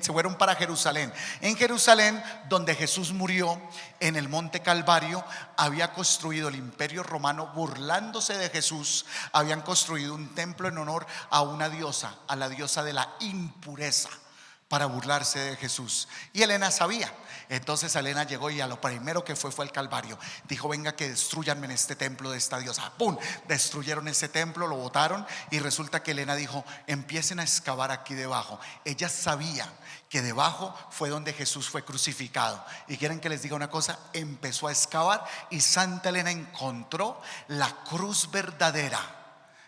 se fueron para Jerusalén. En Jerusalén, donde Jesús murió, en el monte Calvario, había construido el imperio romano, burlándose de Jesús, habían construido un templo en honor a una diosa, a la diosa de la impureza, para burlarse de Jesús. Y Helena sabía. Entonces Helena llegó y a lo primero que fue al Calvario. Dijo: venga que destruyanme en este templo de esta diosa. ¡Pum! Destruyeron ese templo, lo botaron. Y resulta que Helena dijo: empiecen a excavar aquí debajo. Ella sabía que debajo fue donde Jesús fue crucificado. Y quieren que les diga una cosa: empezó a excavar y Santa Helena encontró la cruz verdadera.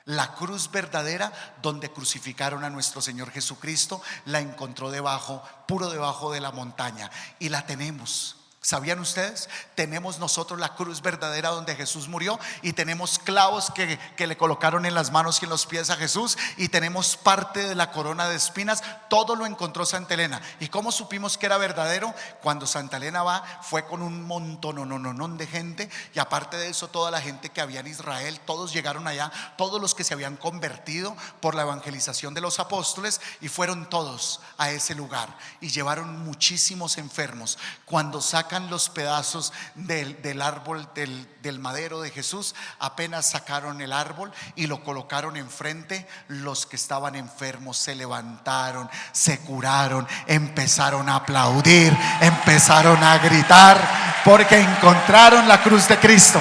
La cruz verdadera donde crucificaron a nuestro Señor Jesucristo, la encontró debajo, puro debajo de la montaña. Y la tenemos. ¿Sabían ustedes? Tenemos nosotros la cruz verdadera donde Jesús murió, y tenemos clavos que le colocaron en las manos y en los pies a Jesús, y tenemos parte de la corona de espinas. Todo lo encontró Santa Helena. ¿Y cómo supimos que era verdadero? Cuando Santa Helena fue con un montón de gente, y aparte de eso toda la gente que había en Israel, todos llegaron allá, todos los que se habían convertido por la evangelización de los apóstoles, y fueron todos a ese lugar y llevaron muchísimos enfermos. Cuando sacan los pedazos del árbol, del madero de Jesús, apenas sacaron el árbol y lo colocaron enfrente, los que estaban enfermos se levantaron, se curaron, empezaron a aplaudir, empezaron a gritar, porque encontraron la cruz de Cristo.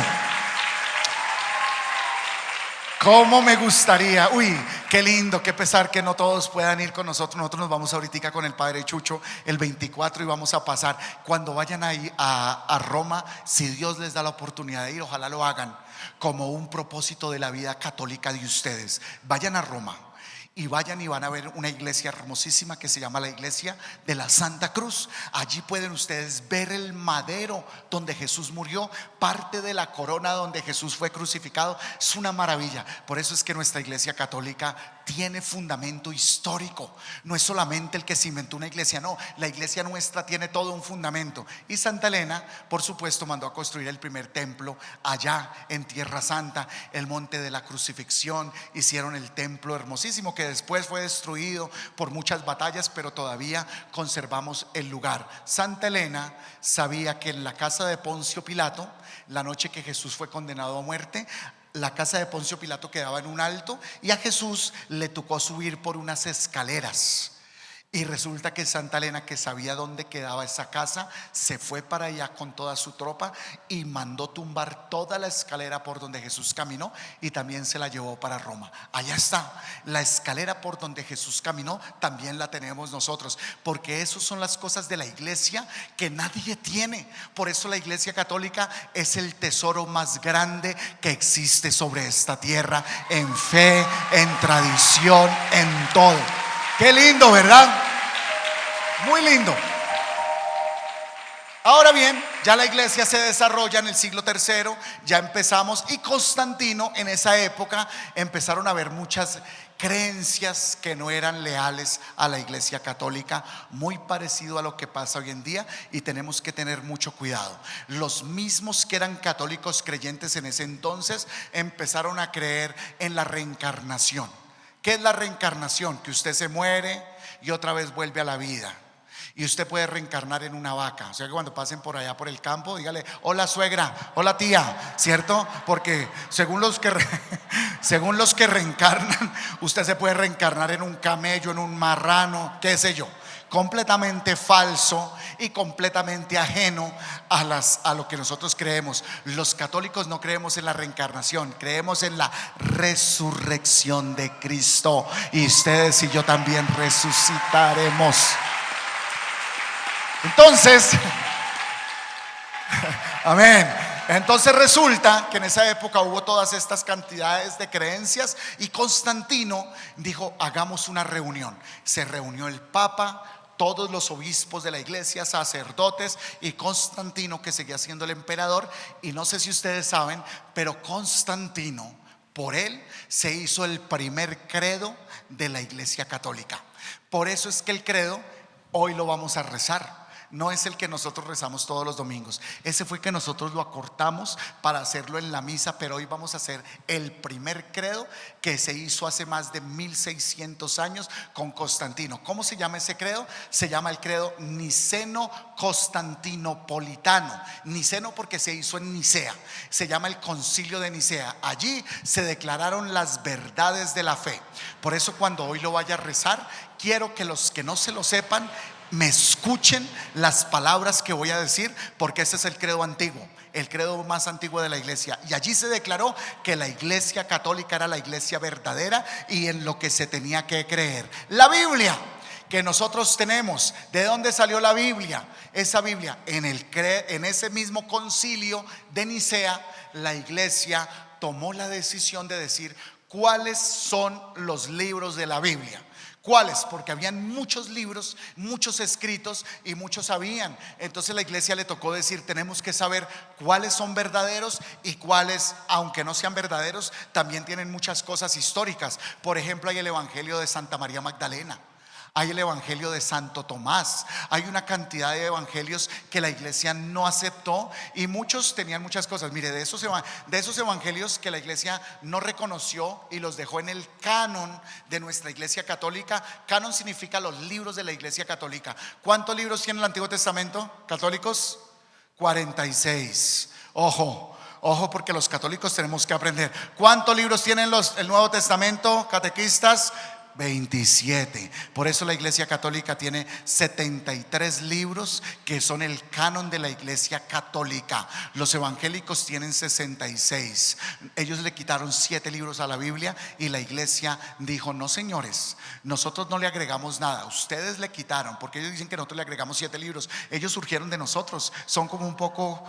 ¿Cómo me gustaría? Uy, qué lindo, qué pesar que no todos puedan ir con nosotros. Nosotros nos vamos ahorita con el Padre Chucho el 24 y vamos a pasar. Cuando vayan ahí a Roma, si Dios les da la oportunidad de ir, ojalá lo hagan como un propósito de la vida católica de ustedes. Vayan a Roma y vayan y van a ver una iglesia hermosísima que se llama la iglesia de la Santa Cruz. Allí pueden ustedes ver el madero donde Jesús murió, parte de la corona donde Jesús fue crucificado. Es una maravilla. Por eso es que nuestra iglesia católica tiene fundamento histórico. No es solamente el que se inventó una iglesia, no, la iglesia nuestra tiene todo un fundamento. Y Santa Helena, por supuesto, mandó a construir el primer templo allá en Tierra Santa, el monte de la crucifixión. Hicieron el templo hermosísimo que después fue destruido por muchas batallas, pero todavía conservamos el lugar. Santa Helena sabía que en la casa de Poncio Pilato, la noche que Jesús fue condenado a muerte, la casa de Poncio Pilato quedaba en un alto y a Jesús le tocó subir por unas escaleras. Y resulta que Santa Helena, que sabía dónde quedaba esa casa, se fue para allá con toda su tropa y mandó tumbar toda la escalera por donde Jesús caminó, y también se la llevó para Roma. Allá está, la escalera por donde Jesús caminó también la tenemos nosotros, porque esas son las cosas de la iglesia que nadie tiene. Por eso la iglesia católica es el tesoro más grande que existe sobre esta tierra, en fe, en tradición, en todo. Qué lindo, ¿verdad? Muy lindo. Ahora bien, ya la iglesia se desarrolla en el siglo III, ya empezamos, y Constantino, en esa época empezaron a haber muchas creencias que no eran leales a la iglesia católica, muy parecido a lo que pasa hoy en día, y tenemos que tener mucho cuidado. Los mismos que eran católicos creyentes en ese entonces empezaron a creer en la reencarnación. ¿Qué es la reencarnación? Que usted se muere y otra vez vuelve a la vida. Y usted puede reencarnar en una vaca. O sea que cuando pasen por allá por el campo, dígale: hola suegra, hola tía, ¿cierto? Porque según los que reencarnan, usted se puede reencarnar en un camello, en un marrano, qué sé yo. Completamente falso y completamente ajeno a lo que nosotros creemos. Los católicos no creemos en la reencarnación, creemos en la resurrección de Cristo. Y ustedes y yo también resucitaremos. Entonces, amén. Entonces resulta que en esa época hubo todas estas cantidades de creencias, y Constantino dijo: hagamos una reunión. Se reunió el Papa, todos los obispos de la iglesia, sacerdotes, y Constantino, que seguía siendo el emperador. Y no sé si ustedes saben, pero Constantino, por él se hizo el primer credo de la iglesia católica. Por eso es que el credo hoy lo vamos a rezar. no es el que nosotros rezamos todos los domingos. Ese fue que nosotros lo acortamos para hacerlo en la misa, pero hoy vamos a hacer el primer credo que se hizo hace más de 1600 años con Constantino. ¿Cómo se llama ese credo? Se llama el credo niceno-constantinopolitano. Niceno porque se hizo en Nicea, se llama el Concilio de Nicea. Allí se declararon las verdades de la fe. Por eso cuando hoy lo vaya a rezar, quiero que los que no se lo sepan me escuchen las palabras que voy a decir, porque ese es el credo antiguo, el credo más antiguo de la iglesia. Y allí se declaró que la iglesia católica era la iglesia verdadera y en lo que se tenía que creer. La Biblia que nosotros tenemos, ¿de dónde salió la Biblia? Esa Biblia, en ese mismo concilio de Nicea, la iglesia tomó la decisión de decir cuáles son los libros de la Biblia. ¿Cuáles? Porque habían muchos libros, muchos escritos y muchos sabían. Entonces la iglesia le tocó decir, tenemos que saber cuáles son verdaderos y cuáles, aunque no sean verdaderos, también tienen muchas cosas históricas. Por ejemplo, hay el Evangelio de Santa María Magdalena, hay el Evangelio de Santo Tomás, hay una cantidad de evangelios que la iglesia no aceptó y muchos tenían muchas cosas. Mire, de esos evangelios que la iglesia no reconoció y los dejó en el canon de nuestra iglesia católica. Canon significa los libros de la iglesia católica. ¿Cuántos libros tiene el Antiguo Testamento, católicos? 46. Ojo, porque los católicos tenemos que aprender. ¿Cuántos libros tienen el Nuevo Testamento, catequistas? 27. Por eso la iglesia católica tiene 73 libros que son el canon de la iglesia católica. Los evangélicos tienen 66. Ellos le quitaron 7 libros a la Biblia y la iglesia dijo, no señores, nosotros no le agregamos nada, ustedes le quitaron, porque ellos dicen que nosotros le agregamos 7 libros. Ellos surgieron de nosotros, son como un poco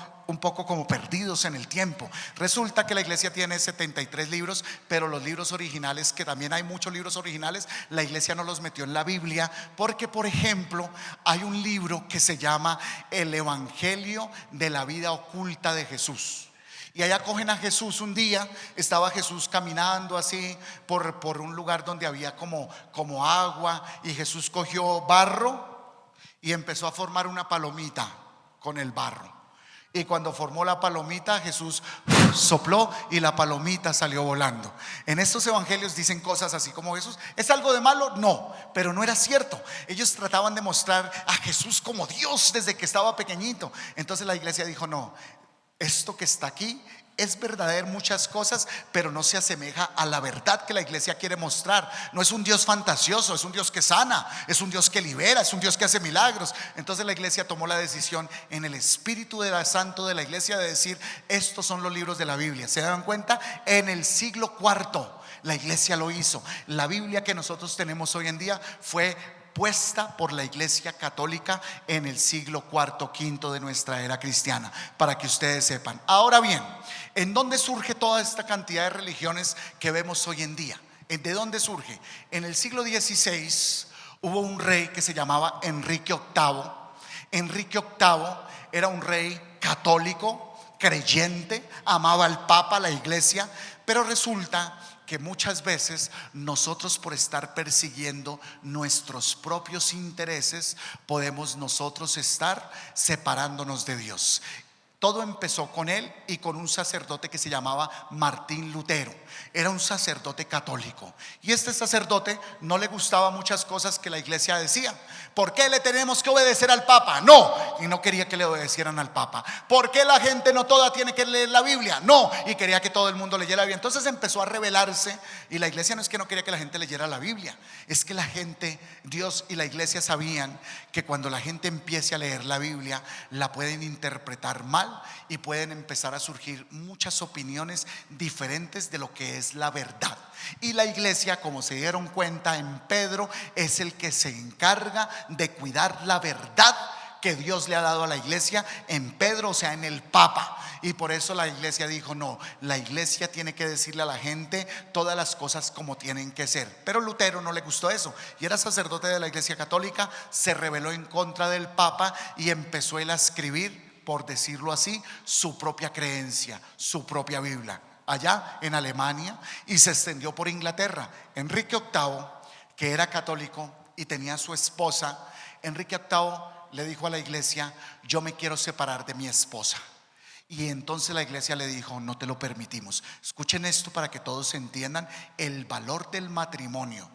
como perdidos en el tiempo. Resulta que la iglesia tiene 73 libros, pero los libros originales, que también hay muchos libros originales, la iglesia no los metió en la Biblia, porque por ejemplo hay un libro que se llama el Evangelio de la vida oculta de Jesús. Y allá cogen a Jesús un día, estaba Jesús caminando así por un lugar donde había como agua, y Jesús cogió barro y empezó a formar una palomita con el barro. Y cuando formó la palomita, Jesús sopló y la palomita salió volando. En estos evangelios dicen cosas así como Jesús, ¿es algo de malo? No, pero no era cierto. Ellos trataban de mostrar a Jesús como Dios desde que estaba pequeñito. Entonces la iglesia dijo, no, esto que está aquí es verdadero muchas cosas, pero no se asemeja a la verdad que la iglesia quiere mostrar. No es un Dios fantasioso, es un Dios que sana, es un Dios que libera, es un Dios que hace milagros. Entonces la iglesia tomó la decisión en el espíritu santo de la iglesia de decir, estos son los libros de la Biblia. ¿Se dan cuenta? En el siglo IV la iglesia lo hizo. La Biblia que nosotros tenemos hoy en día fue puesta por la iglesia católica en el siglo IV, V de nuestra era cristiana, para que ustedes sepan. Ahora bien, ¿en dónde surge toda esta cantidad de religiones que vemos hoy en día? ¿De dónde surge? En el siglo XVI hubo un rey que se llamaba Enrique VIII. Enrique VIII era un rey católico, creyente, amaba al Papa, la iglesia, pero resulta que muchas veces nosotros, por estar persiguiendo nuestros propios intereses, podemos nosotros estar separándonos de Dios. Todo empezó con él y con un sacerdote que se llamaba Martín Lutero. Era un sacerdote católico, y este sacerdote no le gustaba muchas cosas que la iglesia decía. ¿Por qué le tenemos que obedecer al Papa? No, y no quería que le obedecieran al Papa. ¿Por qué la gente no toda tiene que leer la Biblia? No, y quería que todo el mundo leyera la Biblia. Entonces empezó a rebelarse, y la iglesia no es que no quería que la gente leyera la Biblia, es que la gente, Dios y la iglesia sabían que cuando la gente empiece a leer la Biblia, la pueden interpretar mal y pueden empezar a surgir muchas opiniones diferentes de lo que es la verdad. Y la iglesia, como se dieron cuenta en Pedro, es el que se encarga de cuidar la verdad que Dios le ha dado a la iglesia en Pedro, o sea, en el Papa. Y por eso la iglesia dijo, no, la iglesia tiene que decirle a la gente todas las cosas como tienen que ser. Pero Lutero no le gustó eso, y era sacerdote de la iglesia católica, se rebeló en contra del Papa y empezó él a escribir, por decirlo así, su propia creencia, su propia Biblia, allá en Alemania, y se extendió por Inglaterra. Enrique VIII, que era católico y tenía su esposa, Enrique VIII le dijo a la iglesia: yo me quiero separar de mi esposa. Y entonces la iglesia le dijo: no te lo permitimos. Escuchen esto para que todos entiendan el valor del matrimonio.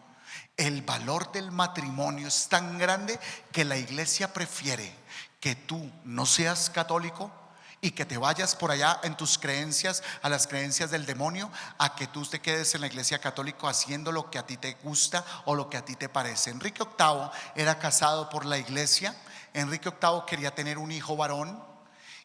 El valor del matrimonio es tan grande que la iglesia prefiere que tú no seas católico y que te vayas por allá en tus creencias a las creencias del demonio, a que tú te quedes en la iglesia católica haciendo lo que a ti te gusta o lo que a ti te parece. Enrique VIII era casado por la iglesia. Enrique VIII quería tener un hijo varón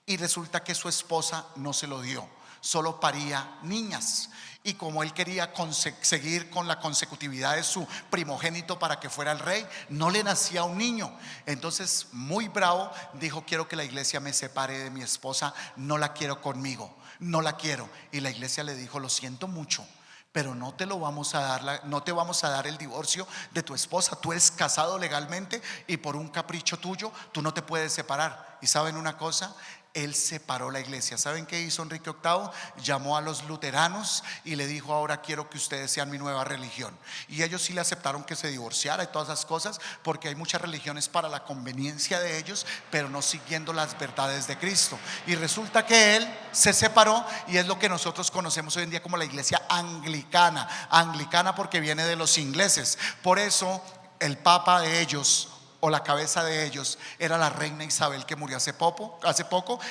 y resulta que su esposa no se lo dio, solo paría niñas. Y como él quería seguir con la consecutividad de su primogénito para que fuera el rey, no le nacía un niño. Entonces, muy bravo, dijo: quiero que la iglesia me separe de mi esposa, no la quiero conmigo, no la quiero. Y la iglesia le dijo: lo siento mucho, pero no te lo vamos a dar, no te vamos a dar el divorcio de tu esposa. Tú eres casado legalmente y por un capricho tuyo tú no te puedes separar. Y ¿saben una cosa? Él separó la iglesia. ¿Saben qué hizo Enrique VIII? Llamó a los luteranos y le dijo: ahora quiero que ustedes sean mi nueva religión. Y ellos sí le aceptaron que se divorciara y todas esas cosas, porque hay muchas religiones para la conveniencia de ellos, pero no siguiendo las verdades de Cristo. Y resulta que él se separó, y es lo que nosotros conocemos hoy en día como la iglesia anglicana. Anglicana porque viene de los ingleses. Por eso el papa de ellos, o la cabeza de ellos, era la reina Isabel, que murió hace poco,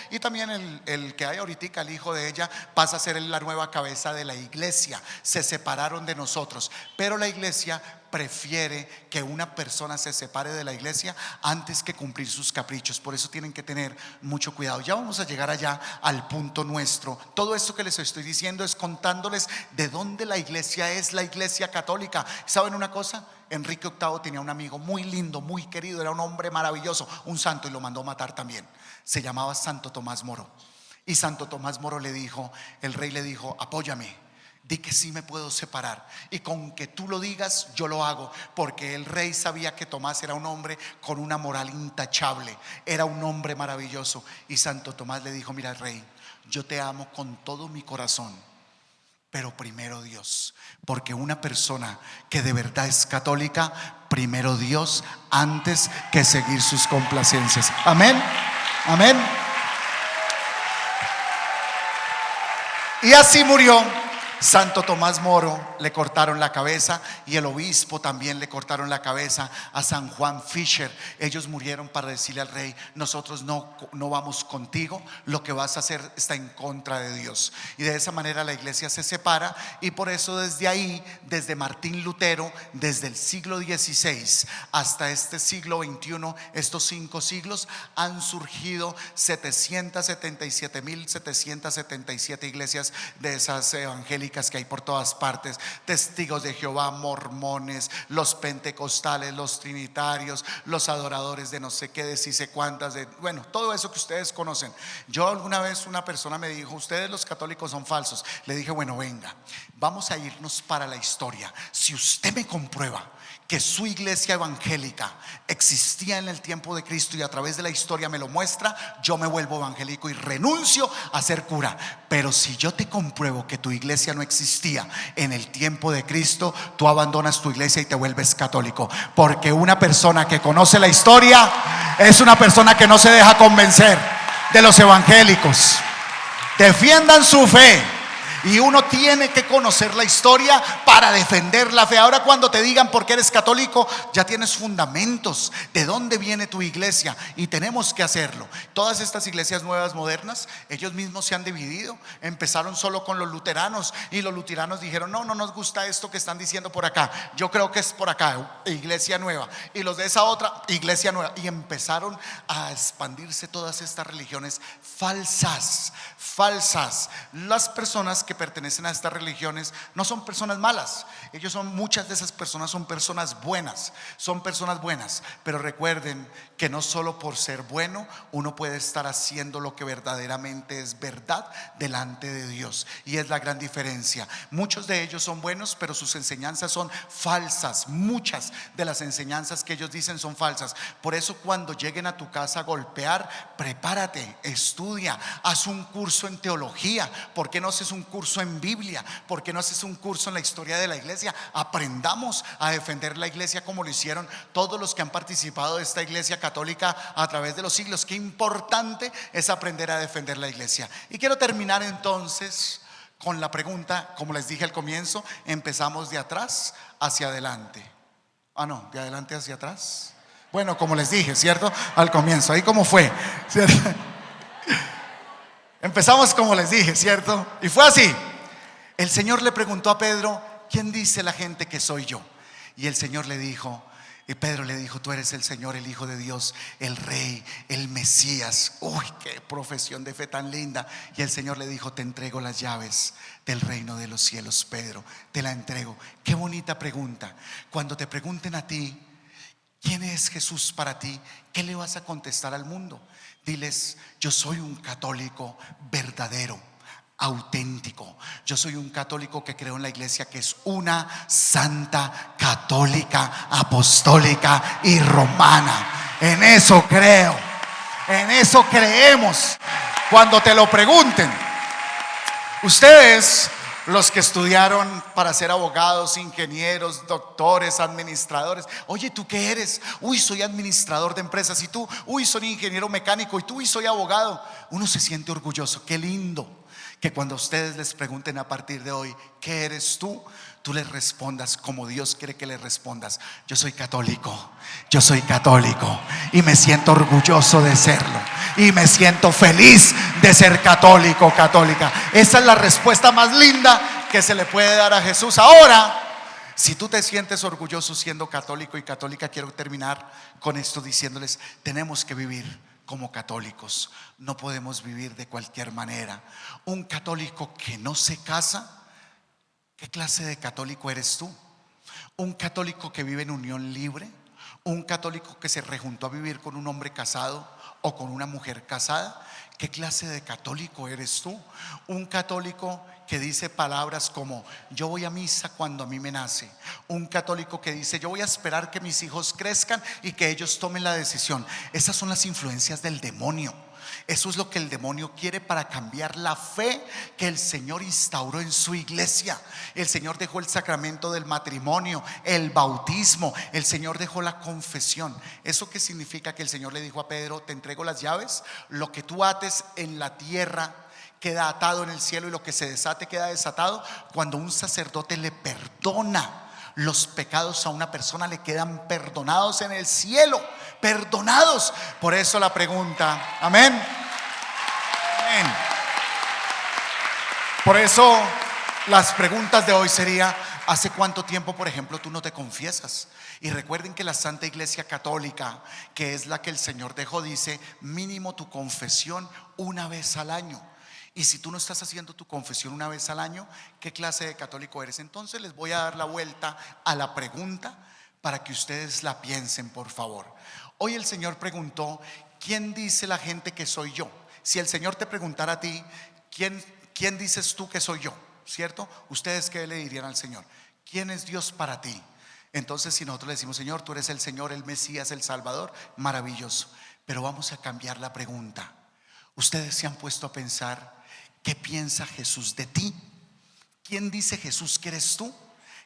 y también el que hay ahorita, el hijo de ella, pasa a ser la nueva cabeza de la iglesia. Se separaron de nosotros, pero la iglesia prefiere que una persona se separe de la iglesia antes que cumplir sus caprichos. Por eso tienen que tener mucho cuidado. Ya vamos a llegar allá al punto nuestro. Todo esto que les estoy diciendo es contándoles de dónde la iglesia es la iglesia católica. ¿Saben una cosa? Enrique VIII tenía un amigo muy lindo, muy querido, era un hombre maravilloso, un santo, y lo mandó matar también. Se llamaba Santo Tomás Moro. Y Santo Tomás Moro le dijo, el rey le dijo: apóyame, di que sí me puedo separar, y con que tú lo digas yo lo hago. Porque el rey sabía que Tomás era un hombre con una moral intachable, era un hombre maravilloso. Y Santo Tomás le dijo: mira, rey, yo te amo con todo mi corazón, pero primero Dios. Porque una persona que de verdad es católica, primero Dios antes que seguir sus complacencias. Amén, amén. Y así murió Santo Tomás Moro. Le cortaron la cabeza, y el obispo también le cortaron la cabeza a San Juan Fisher. Ellos murieron para decirle al rey: nosotros no vamos contigo, lo que vas a hacer está en contra de Dios. Y de esa manera la iglesia se separa. Y por eso desde ahí, desde Martín Lutero, desde el siglo XVI hasta este siglo XXI, estos 5 siglos, han surgido 777.777 iglesias de esas evangélicas que hay por todas partes. Testigos de Jehová, mormones, los pentecostales, los trinitarios, los adoradores de no sé qué, de sí sé cuántas, bueno, todo eso que ustedes conocen. Yo alguna vez, una persona me dijo: ustedes los católicos son falsos. Le dije: bueno, venga, vamos a irnos para la historia. Si usted me comprueba que su iglesia evangélica existía en el tiempo de Cristo y a través de la historia me lo muestra, yo me vuelvo evangélico y renuncio a ser cura. Pero si yo te compruebo que tu iglesia no existía en el tiempo de Cristo, tú abandonas tu iglesia y te vuelves católico. Porque una persona que conoce la historia es una persona que no se deja convencer de los evangélicos. Defiendan su fe. Y uno tiene que conocer la historia para defender la fe. Ahora, cuando te digan por qué eres católico, ya tienes fundamentos de dónde viene tu iglesia, y tenemos que hacerlo. Todas estas iglesias nuevas, modernas, ellos mismos se han dividido. Empezaron solo con los luteranos, y los luteranos dijeron: no nos gusta esto que están diciendo por acá, yo creo que es por acá, iglesia nueva. Y los de esa otra, iglesia nueva. Y empezaron a expandirse todas estas religiones falsas. Las personas que pertenecen a estas religiones no son personas malas. Muchas de esas personas son personas buenas. Pero recuerden que no solo por ser bueno uno puede estar haciendo lo que verdaderamente es verdad delante de Dios. Y es la gran diferencia. Muchos de ellos son buenos, pero sus enseñanzas son falsas. Muchas de las enseñanzas que ellos dicen son falsas. Por eso, cuando lleguen a tu casa a golpear, prepárate, estudia, haz un curso en teología. ¿Por qué no haces un curso curso en Biblia? ¿Por qué no haces un curso en la historia de la iglesia? Aprendamos a defender la iglesia como lo hicieron todos los que han participado de esta iglesia católica a través de los siglos. Qué importante es aprender a defender la iglesia. Y quiero terminar entonces con la pregunta, como les dije al comienzo, empezamos de atrás hacia adelante. Ah, no, de adelante hacia atrás. Bueno, como les dije, ¿cierto? Al comienzo, ahí como fue, ¿cierto? Empezamos como les dije, ¿cierto? Y fue así. El Señor le preguntó a Pedro: ¿quién dice la gente que soy yo? Y el Señor le dijo, y Pedro le dijo: tú eres el Señor, el Hijo de Dios, el Rey, el Mesías. Uy, qué profesión de fe tan linda. Y el Señor le dijo: te entrego las llaves del reino de los cielos, Pedro, te la entrego. Qué bonita pregunta. Cuando te pregunten a ti, ¿quién es Jesús para ti?, ¿qué le vas a contestar al mundo? Diles: yo soy un católico verdadero, auténtico. Yo soy un católico que creo en la iglesia, que es una santa, católica, apostólica y romana. En eso creo, en eso creemos. Cuando te lo pregunten, ustedes, los que estudiaron para ser abogados, ingenieros, doctores, administradores: oye, ¿tú qué eres? Uy, soy administrador de empresas. Y tú: uy, soy ingeniero mecánico. Y tú: uy, soy abogado. Uno se siente orgulloso. Qué lindo que cuando ustedes les pregunten a partir de hoy: ¿qué eres tú?, tú les respondas como Dios quiere que les respondas: yo soy católico, yo soy católico, y me siento orgulloso de serlo, y me siento feliz de ser católico, católica. Esa es la respuesta más linda que se le puede dar a Jesús. Ahora, si tú te sientes orgulloso siendo católico y católica, quiero terminar con esto diciéndoles: tenemos que vivir como católicos. No podemos vivir de cualquier manera. Un católico que no se casa, ¿qué clase de católico eres tú? Un católico que vive en unión libre, un católico que se rejuntó a vivir con un hombre casado o con una mujer casada, ¿qué clase de católico eres tú? Un católico que dice palabras como: yo voy a misa cuando a mí me nace. Un católico que dice: yo voy a esperar que mis hijos crezcan y que ellos tomen la decisión. Esas son las influencias del demonio. Eso es lo que el demonio quiere para cambiar la fe que el Señor instauró en su iglesia. El Señor dejó el sacramento del matrimonio, el bautismo. El Señor dejó la confesión. ¿Eso qué significa? Que el Señor le dijo a Pedro: te entrego las llaves. Lo que tú ates en la tierra queda atado en el cielo, y lo que se desate queda desatado. Cuando un sacerdote le perdona los pecados a una persona, le quedan perdonados en el cielo, perdonados. Por eso la pregunta, amén, amén. Por eso las preguntas de hoy sería: ¿hace cuánto tiempo, por ejemplo, tú no te confiesas? Y recuerden que la Santa Iglesia Católica, que es la que el Señor dejó, dice: mínimo tu confesión una vez al año. Y si tú no estás haciendo tu confesión una vez al año, ¿qué clase de católico eres? Entonces les voy a dar la vuelta a la pregunta para que ustedes la piensen, por favor. Hoy el Señor preguntó: ¿quién dice la gente que soy yo? Si el Señor te preguntara a ti: ¿quién dices tú que soy yo? ¿Cierto? ¿Ustedes qué le dirían al Señor? ¿Quién es Dios para ti? Entonces, si nosotros le decimos: Señor, tú eres el Señor, el Mesías, el Salvador, maravilloso. Pero vamos a cambiar la pregunta. ¿Ustedes se han puesto a pensar qué piensa Jesús de ti? ¿Quién dice Jesús que eres tú?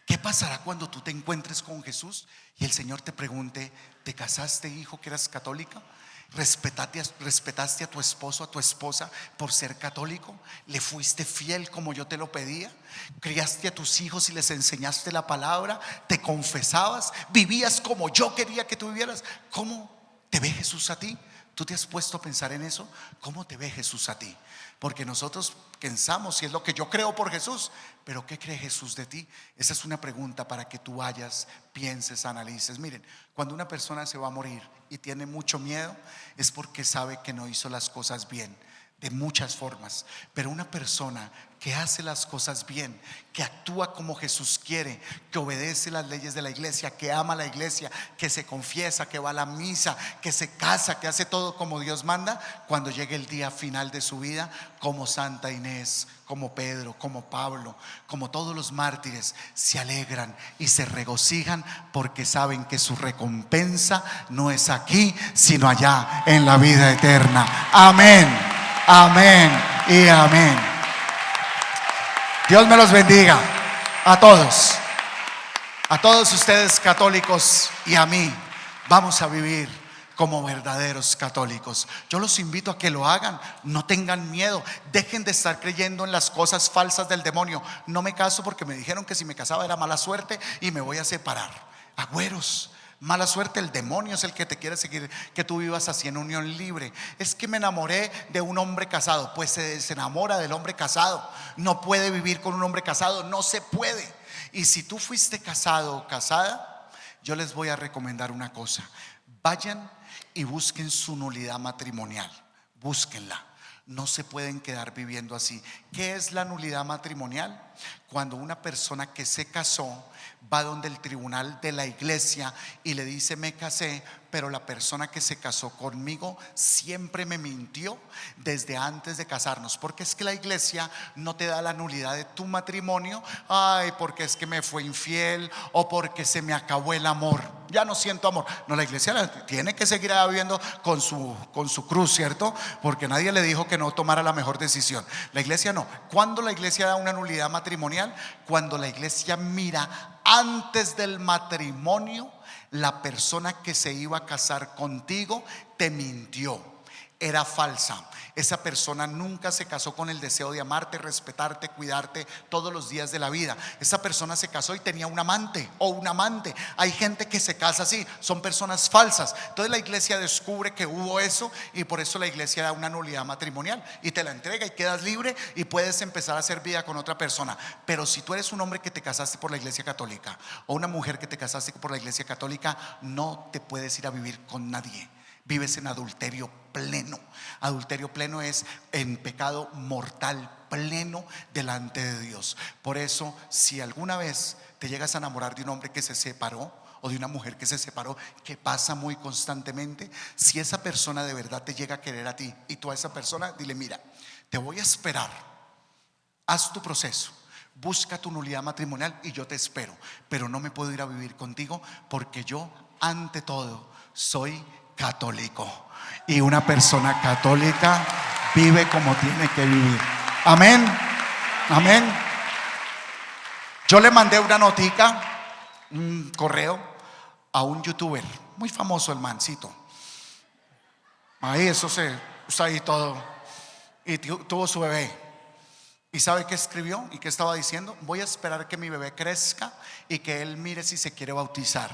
¿Qué pasará cuando tú te encuentres con Jesús y el Señor te pregunte: ¿te casaste, hijo, que eras católica? ¿Respetaste a tu esposo, a tu esposa por ser católico? ¿Le fuiste fiel como yo te lo pedía? ¿Criaste a tus hijos y les enseñaste la palabra? ¿Te confesabas? ¿Vivías como yo quería que tú vivieras? ¿Cómo te ve Jesús a ti? ¿Tú te has puesto a pensar en eso? ¿Cómo te ve Jesús a ti? Porque nosotros pensamos si es lo que yo creo por Jesús, pero ¿qué cree Jesús de ti? Esa es una pregunta para que tú vayas, pienses, analices. Miren, cuando una persona se va a morir y tiene mucho miedo, es porque sabe que no hizo las cosas bien, de muchas formas. Pero una persona que hace las cosas bien, que actúa como Jesús quiere, que obedece las leyes de la iglesia, que ama la iglesia, que se confiesa, que va a la misa, que se casa, que hace todo como Dios manda, cuando llegue el día final de su vida, como Santa Inés, como Pedro, como Pablo, como todos los mártires, se alegran y se regocijan porque saben que su recompensa no es aquí, sino allá en la vida eterna. Amén, amén y amén. Dios me los bendiga a todos. A todos ustedes católicos y a mí. Vamos a vivir como verdaderos católicos. Yo los invito a que lo hagan. No tengan miedo. Dejen de estar creyendo en las cosas falsas del demonio. No me caso porque me dijeron que si me casaba era mala suerte y me voy a separar. Agüeros. Mala suerte, el demonio es el que te quiere seguir que tú vivas así en unión libre. Es que me enamoré de un hombre casado. Pues se desenamora del hombre casado. No puede vivir con un hombre casado, no se puede. Y si tú fuiste casado o casada, yo les voy a recomendar una cosa. Vayan y busquen su nulidad matrimonial. Búsquenla. No se pueden quedar viviendo así. ¿Qué es la nulidad matrimonial? Cuando una persona que se casó va donde el tribunal de la iglesia y le dice: me casé, pero la persona que se casó conmigo siempre me mintió desde antes de casarnos. Porque es que la iglesia no te da la nulidad de tu matrimonio. Ay, porque es que me fue infiel, o porque se me acabó el amor, ya no siento amor. No, la iglesia tiene que seguir viviendo con su cruz, ¿cierto? Porque nadie le dijo que no tomara la mejor decisión. La iglesia no. ¿Cuándo la iglesia da una nulidad matrimonial? Cuando la iglesia mira antes del matrimonio, la persona que se iba a casar contigo te mintió, era falsa. Esa persona nunca se casó con el deseo de amarte, respetarte, cuidarte todos los días de la vida. Esa persona se casó y tenía un amante o un amante. Hay gente que se casa así, son personas falsas. Entonces la iglesia descubre que hubo eso y por eso la iglesia da una nulidad matrimonial y te la entrega y quedas libre y puedes empezar a hacer vida con otra persona. Pero si tú eres un hombre que te casaste por la iglesia católica o una mujer que te casaste por la iglesia católica, no te puedes ir a vivir con nadie. Vives en adulterio pleno. Adulterio pleno es en pecado mortal pleno delante de Dios. Por eso, si alguna vez te llegas a enamorar de un hombre que se separó o de una mujer que se separó, que pasa muy constantemente, si esa persona de verdad te llega a querer a ti y tú a esa persona, dile: mira, te voy a esperar, haz tu proceso, busca tu nulidad matrimonial y yo te espero, pero no me puedo ir a vivir contigo porque yo ante todo soy católico y una persona católica vive como tiene que vivir. Amén, amén. Yo le mandé una notica, un correo a un youtuber muy famoso, el mancito. Ahí eso se está ahí todo. Y tuvo su bebé. ¿Y sabe qué escribió y qué estaba diciendo? Voy a esperar que mi bebé crezca y que él mire si se quiere bautizar.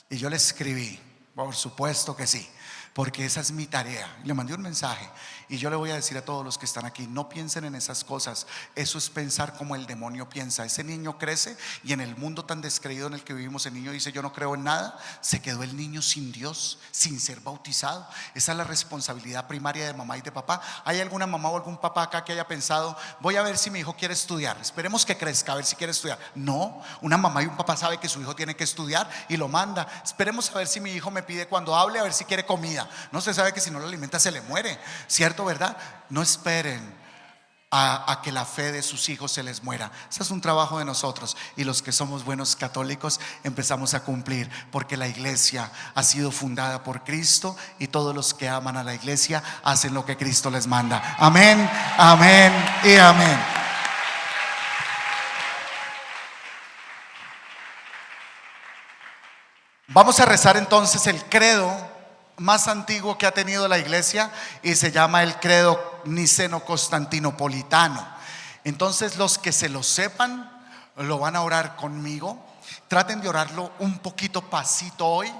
Y yo le escribí: por supuesto que sí, porque esa es mi tarea. Le mandé un mensaje y yo le voy a decir a todos los que están aquí: no piensen en esas cosas. Eso es pensar como el demonio piensa. Ese niño crece y en el mundo tan descreído en el que vivimos, el niño dice: yo no creo en nada. Se quedó el niño sin Dios, sin ser bautizado. Esa es la responsabilidad primaria de mamá y de papá. ¿Hay alguna mamá o algún papá acá que haya pensado: voy a ver si mi hijo quiere estudiar, esperemos que crezca a ver si quiere estudiar? No, una mamá y un papá sabe que su hijo tiene que estudiar y lo manda. Esperemos a ver si mi hijo me pide cuando hable, a ver si quiere comida. No se sabe que si no lo alimenta se le muere, ¿cierto, verdad? No esperen a que la fe de sus hijos se les muera. Ese es un trabajo de nosotros, y los que somos buenos católicos empezamos a cumplir, porque la iglesia ha sido fundada por Cristo y todos los que aman a la iglesia hacen lo que Cristo les manda. Amén, amén y amén. Vamos a rezar entonces el credo más antiguo que ha tenido la iglesia, y se llama el credo niceno-constantinopolitano. Entonces, los que se lo sepan lo van a orar conmigo. Traten de orarlo un poquito pasito hoy,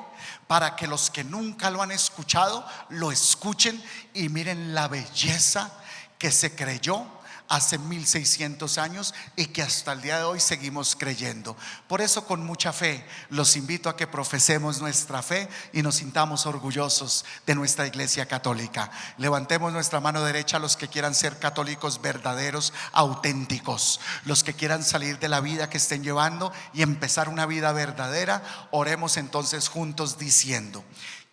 para que los que nunca lo han escuchado lo escuchen y miren la belleza que se creyó hace 1600 años y que hasta el día de hoy seguimos creyendo. Por eso, con mucha fe los invito a que profesemos nuestra fe y nos sintamos orgullosos de nuestra iglesia católica. Levantemos nuestra mano derecha los que quieran ser católicos verdaderos, auténticos, los que quieran salir de la vida que estén llevando y empezar una vida verdadera. Oremos entonces juntos diciendo: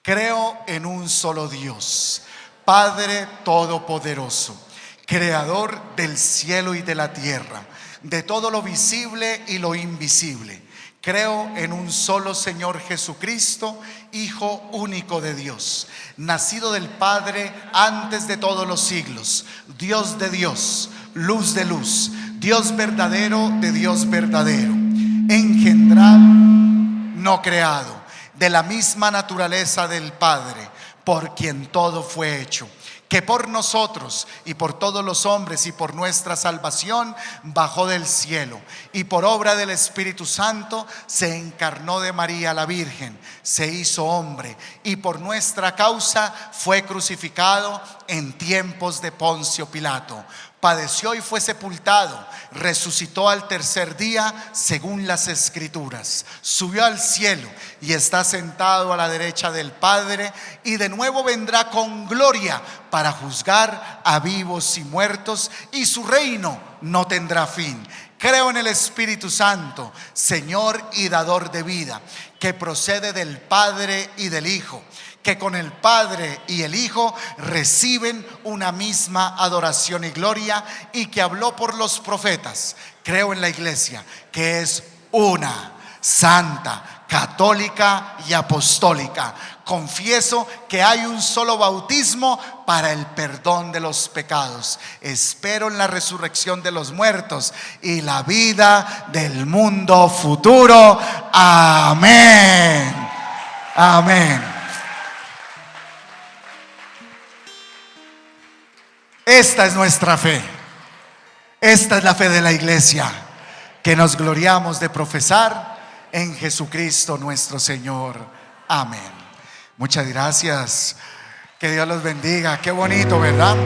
creo en un solo Dios, Padre todopoderoso, creador del cielo y de la tierra, de todo lo visible y lo invisible. Creo en un solo Señor Jesucristo, Hijo único de Dios, nacido del Padre antes de todos los siglos, Dios de Dios, luz de luz, Dios verdadero de Dios verdadero, engendrado, no creado, de la misma naturaleza del Padre, por quien todo fue hecho, que por nosotros y por todos los hombres y por nuestra salvación bajó del cielo, y por obra del Espíritu Santo se encarnó de María la Virgen, se hizo hombre, y por nuestra causa fue crucificado en tiempos de Poncio Pilato. Padeció y fue sepultado, resucitó al tercer día según las Escrituras, subió al cielo y está sentado a la derecha del Padre, y de nuevo vendrá con gloria para juzgar a vivos y muertos, y su reino no tendrá fin. Creo en el Espíritu Santo, Señor y dador de vida, que procede del Padre y del Hijo, que con el Padre y el Hijo reciben una misma adoración y gloria, y que habló por los profetas. Creo en la Iglesia, que es una, santa, católica y apostólica. Confieso que hay un solo bautismo para el perdón de los pecados. Espero en la resurrección de los muertos y la vida del mundo futuro. Amén. Amén. Esta es nuestra fe. Esta es la fe de la Iglesia, que nos gloriamos de profesar en Jesucristo nuestro Señor. Amén. Muchas gracias. Que Dios los bendiga. Qué bonito, ¿verdad?